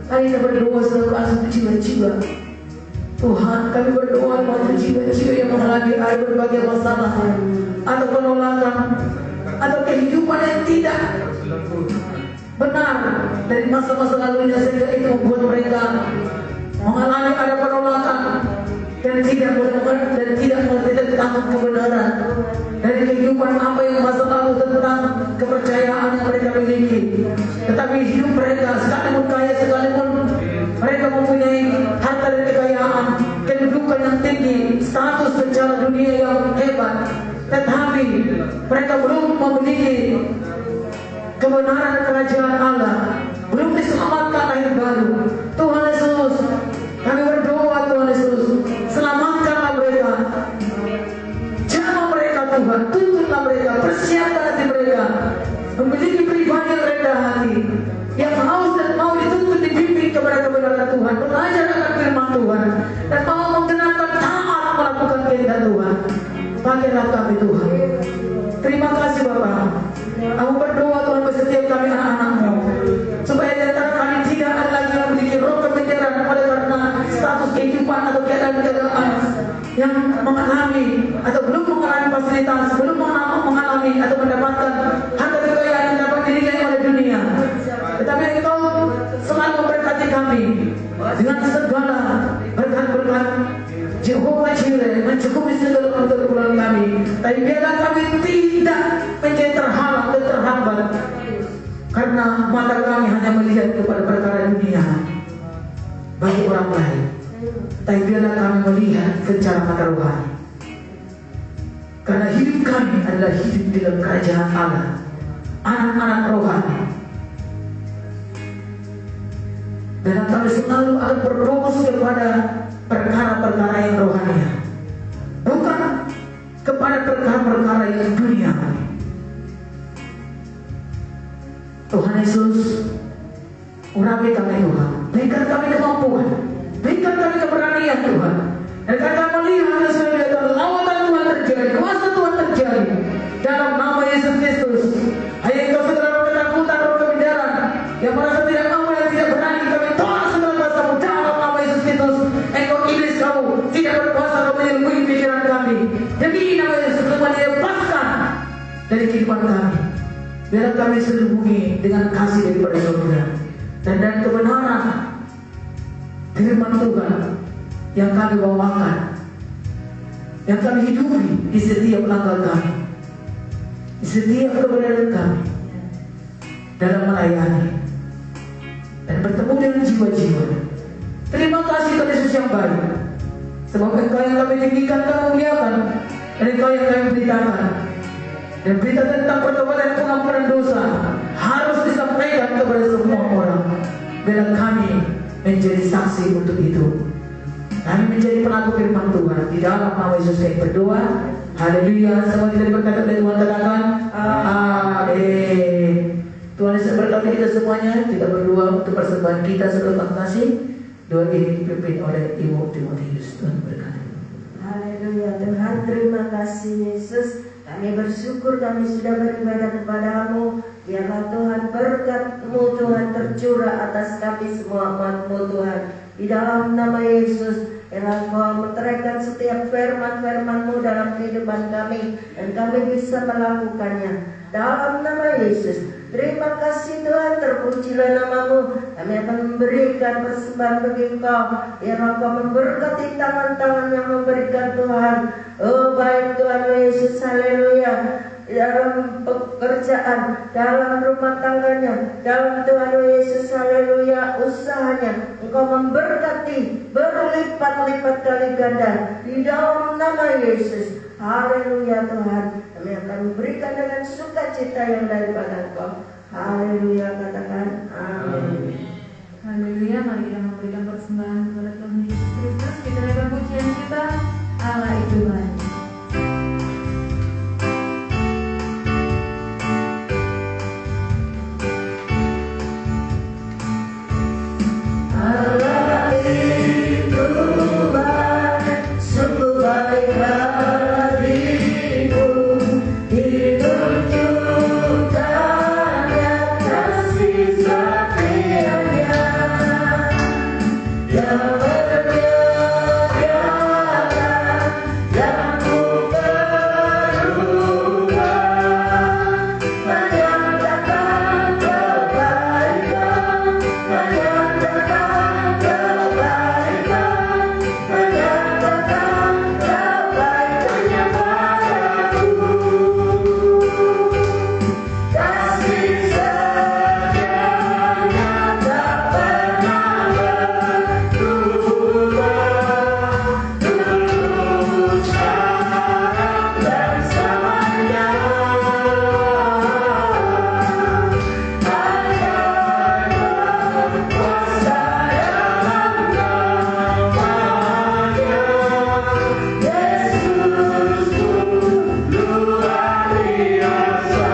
Kami berdoa selalu untuk jiwa-jiwa. Tuhan, kami berdoa untuk jiwa-jiwa yang mengalami berbagai masalah atau penolakan atau kehidupan yang tidak benar dari masa-masa lalunya, sehingga itu membuat mereka mengalami ada penolakan dan tidak mengerti tentang kebenaran dari kehidupan apa yang masa lalu, tentang kepercayaan yang mereka miliki. Tetapi hidup mereka sekalipun kaya, sekalipun mereka mempunyai harta dan kekayaan, kedudukan yang tinggi, status secara dunia yang hebat, tetapi mereka belum memiliki kebenaran kerajaan Allah, belum diselamatkan lahir baru. Tuhan Yesus, kami berdoa, Tuhan Yesus, selamatkanlah mereka, jaga mereka Tuhan, tuntutlah mereka, persiapkan hati mereka, memiliki pribadi yang rendah hati, yang haus dan mau dituntut dibimbing kepada kebenaran Tuhan, belajar akan firman Tuhan, dan mau menggenapi taat melakukan kehendak Tuhan. Pakailah kami Tuhan. Terima kasih Bapa. Aku berdoa Tuhan bagi setiap kami anak-anak-Mu, supaya di antara kami tidak ada lagi yang memiliki roh kebencian oleh karena status kehidupan atau keadaan yang mengalami atau belum mengalami fasilitas, belum mengalami atau mendapatkan harta kekayaan yang dapat dinilai oleh dunia. Tetapi Engkau selalu memberkati kami dengan segala berkat-berkat Jehovah Jireh, mencukupi segala keperluan kami. Tapi biarlah kami tidak menjadi terhalang dan terhambat karena mata kami hanya melihat kepada perkara dunia bagi orang lain. Tapi biarlah kami melihat secara mata rohani, karena hidup kami adalah hidup di dalam kerajaan Allah, anak-anak rohani. Dan kami selalu akan berfokus kepada perkara-perkara yang rohani, bukan kepada perkara-perkara yang dunia. Tuhan Yesus, urapi kami Tuhan, berikan kami kemampuan, berikan kami keberanian Tuhan, dan kami melihat sesuai lawatan Tuhan terjadi, kuasa Tuhan terjadi dalam nama Yesus Kristus. Hanya Engkau segala ketakutan, roh kebenaran yang merasa tidak mampu dan tidak berani, kami tolak segala kuasa-Mu dalam nama Yesus Kristus. Engkau iblis, kamu tidak berkuasa, kamu menyelubungi pikiran kami. Demi nama Yesus, semua dilepaskan dari kehidupan kami. Biar kami selubungi dengan kasih daripada Saudara dan kebenaran firman Tuhan yang kami bawakan, yang kami hidupi di setiap langkah kami, di setiap keberadaan kami dalam melayani dan bertemu dengan jiwa-jiwa. Terima kasih Tuhan Yesus yang baik, sebab Engkau yang kami tinggikan, kami muliakan, dan Engkau yang kami beritakan. Dan berita tentang pertobatan dan pengampunan dosa harus disampaikan kepada semua orang. Biar kami menjadi saksi untuk itu. Kami menjadi pelaku firman Tuhan. Di dalam nama Yesus kami berdoa. Haleluya. Semua kita diberkati oleh Tuhan, katakan amin. Tuhan Yesus berkati kita semuanya. Kita berdoa untuk persembahan kita sebelum kasih. Doa ini dipimpin oleh Ibu Timotius. Tuhan berkati. Haleluya. Tuhan, terima kasih Yesus. Kami bersyukur kami sudah beribadah kepada-Mu. Biarlah Tuhan berkat-Mu Tuhan tercurah atas kami semua umat-Mu Tuhan. Di dalam nama Yesus, Biarlah Engkau meteraikan setiap firman-firman-Mu dalam kehidupan kami, dan kami bisa melakukannya. Dalam nama Yesus, terima kasih Tuhan, terpujilah nama-Mu. Kami akan memberikan persembahan bagi Engkau. Biarlah Engkau memberkati tangan-tangan yang memberikan Tuhan. Oh baik Tuhan Yesus, haleluya. Dalam pekerjaan, dalam rumah tangganya, dalam Tuhan Yesus, haleluya, usahanya, Engkau memberkati berlipat-lipat kali ganda di dalam nama Yesus, haleluya Tuhan. Kami akan memberikan dengan sukacita yang daripada Engkau, haleluya, katakan amin. Haleluya, mari kita memberikan persembahan kepada Tuhan Yesus Kristus. Kita naikkan pujian kita, Allah itu baik. Allah itu baik, sungguh baik hatimu, ditunjukkannya kasih setianya yang menyediakan, yang berubah, menyatakan kebaikan, menyatakan kebaikan, menyatakan kebaikannya padaku. Kasih setianya tak pernah berubah, dulu sekarang dan selamanya. Hanya berkuasa dalam namanya. Yesusku luar biasa.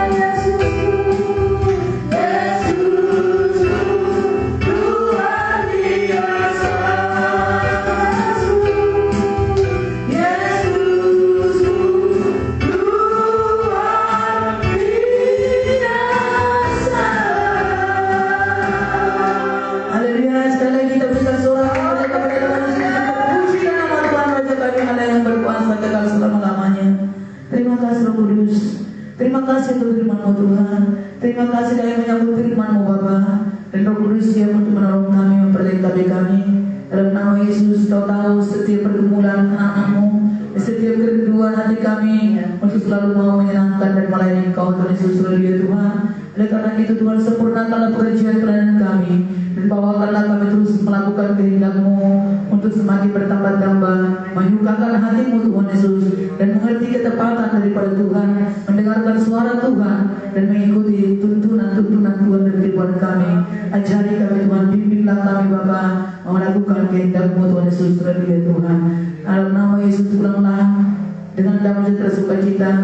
Yesusku luar biasa. Yesusku luar biasa. Haleluya, sekali lagi kita berikan suara kepada Tuhan. Terpuji nama Tuhan Raja kami Allah yang berkuasa kekal selama-lamanya. Terima kasih Roh Kudus. Terima kasih untuk firman-Mu Tuhan. Terima kasih kami menyambut firman-Mu Bapa. Dan Roh Kudus siap untuk menolong kami, memperlengkapi kami. Dalam nama Yesus, Kau tahu setiap pergumulan anak-anak-Mu, setiap kerinduan hati kami untuk selalu mau menyenangkan dan melayani Kau Tuhan Yesus. Haleluya Tuhan. Oleh karena itu Tuhan, sempurnakanlah pekerjaan pelayanan kami, dan bawakanlah kami terus melakukan kehendak-Mu untuk semakin bertambah-tambah, menyukakan hati-Mu Tuhan Yesus, dan mengerti ketepatan daripada Tuhan, mendengarkan suara Tuhan, dan mengikuti tuntunan-tuntunan Tuhan dan firman kami. Ajari kami Tuhan, bimbinglah kami Bapa, melakukan kehendak-Mu Tuhan Yesus. Haleluya Tuhan. Dalam nama Yesus, pulanglah dengan damai sejahtera sukacita.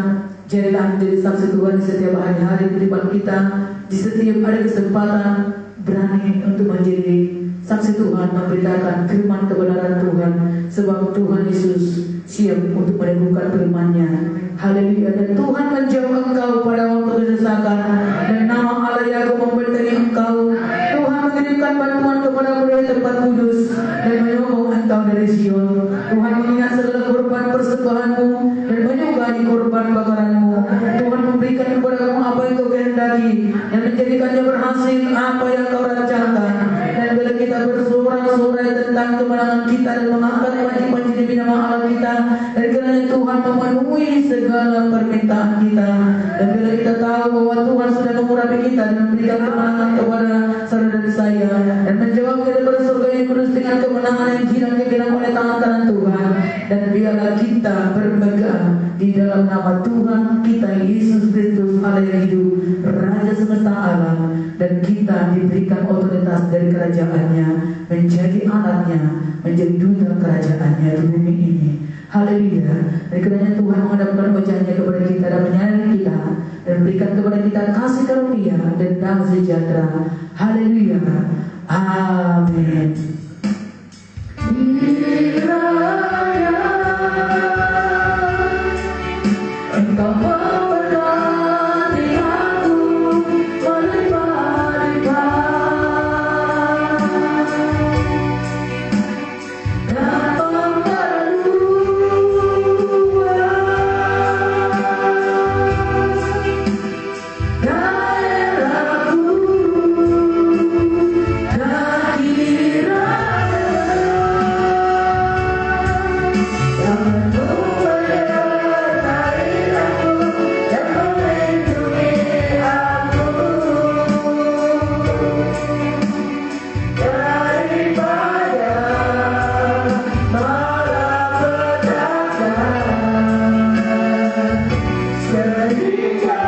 Jadilah menjadi saksi Tuhan di setiap hari-hari kehidupan kita, di setiap ada kesempatan berani untuk menjadi saksi Tuhan, memberitakan firman kebenaran Tuhan, sebab Tuhan Yesus siap untuk meneguhkan firman-Nya. Haleluya. Dan Tuhan menjawab engkau pada waktu kesesakan, dan nama Allah Yakub membentengi engkau. Tuhan mengirimkan bantuan kepadamu dari tempat kudus, dan menyokong engkau dari Sion. Tuhan mengingat segala korban persembahanmu, dan menyukai korban bakaranmu. Tuhan memberikan kepada kamu apa yang kau kehendaki, dan menjadikannya berhasil apa yang kau rancangkan. Dan bila kita bersorak-sorai tentang kemenangan kita dan mengangkat wajib-wajib demi nama Allah kita, dan kiranya Tuhan memenuhi segala permintaan kita. Dan bila kita tahu bahwa Tuhan sudah mengurapi kita dan memberikan kemenangan kepada saudara saya, dan menjawab daripada surga yang kudus dengan kemenangan yang hilang oleh tangan kanan Tuhan. Dan biarlah kita berpegang di dalam nama Tuhan kita Yesus Kristus, Allah yang hidup, Raja semesta alam, dan kita diberikan otoritas dari kerajaannya, menjadi anaknya, menjadi duta kerajaannya di bumi ini. Haleluya. Dan kiranya Tuhan menghadapkan wajahnya kepada kita dan menyayangi kita, dan berikan kepada kita kasih karunia dan damai sejahtera. Haleluya. Amin. Engkau memberkati aku melimpah-limpah. Yeah.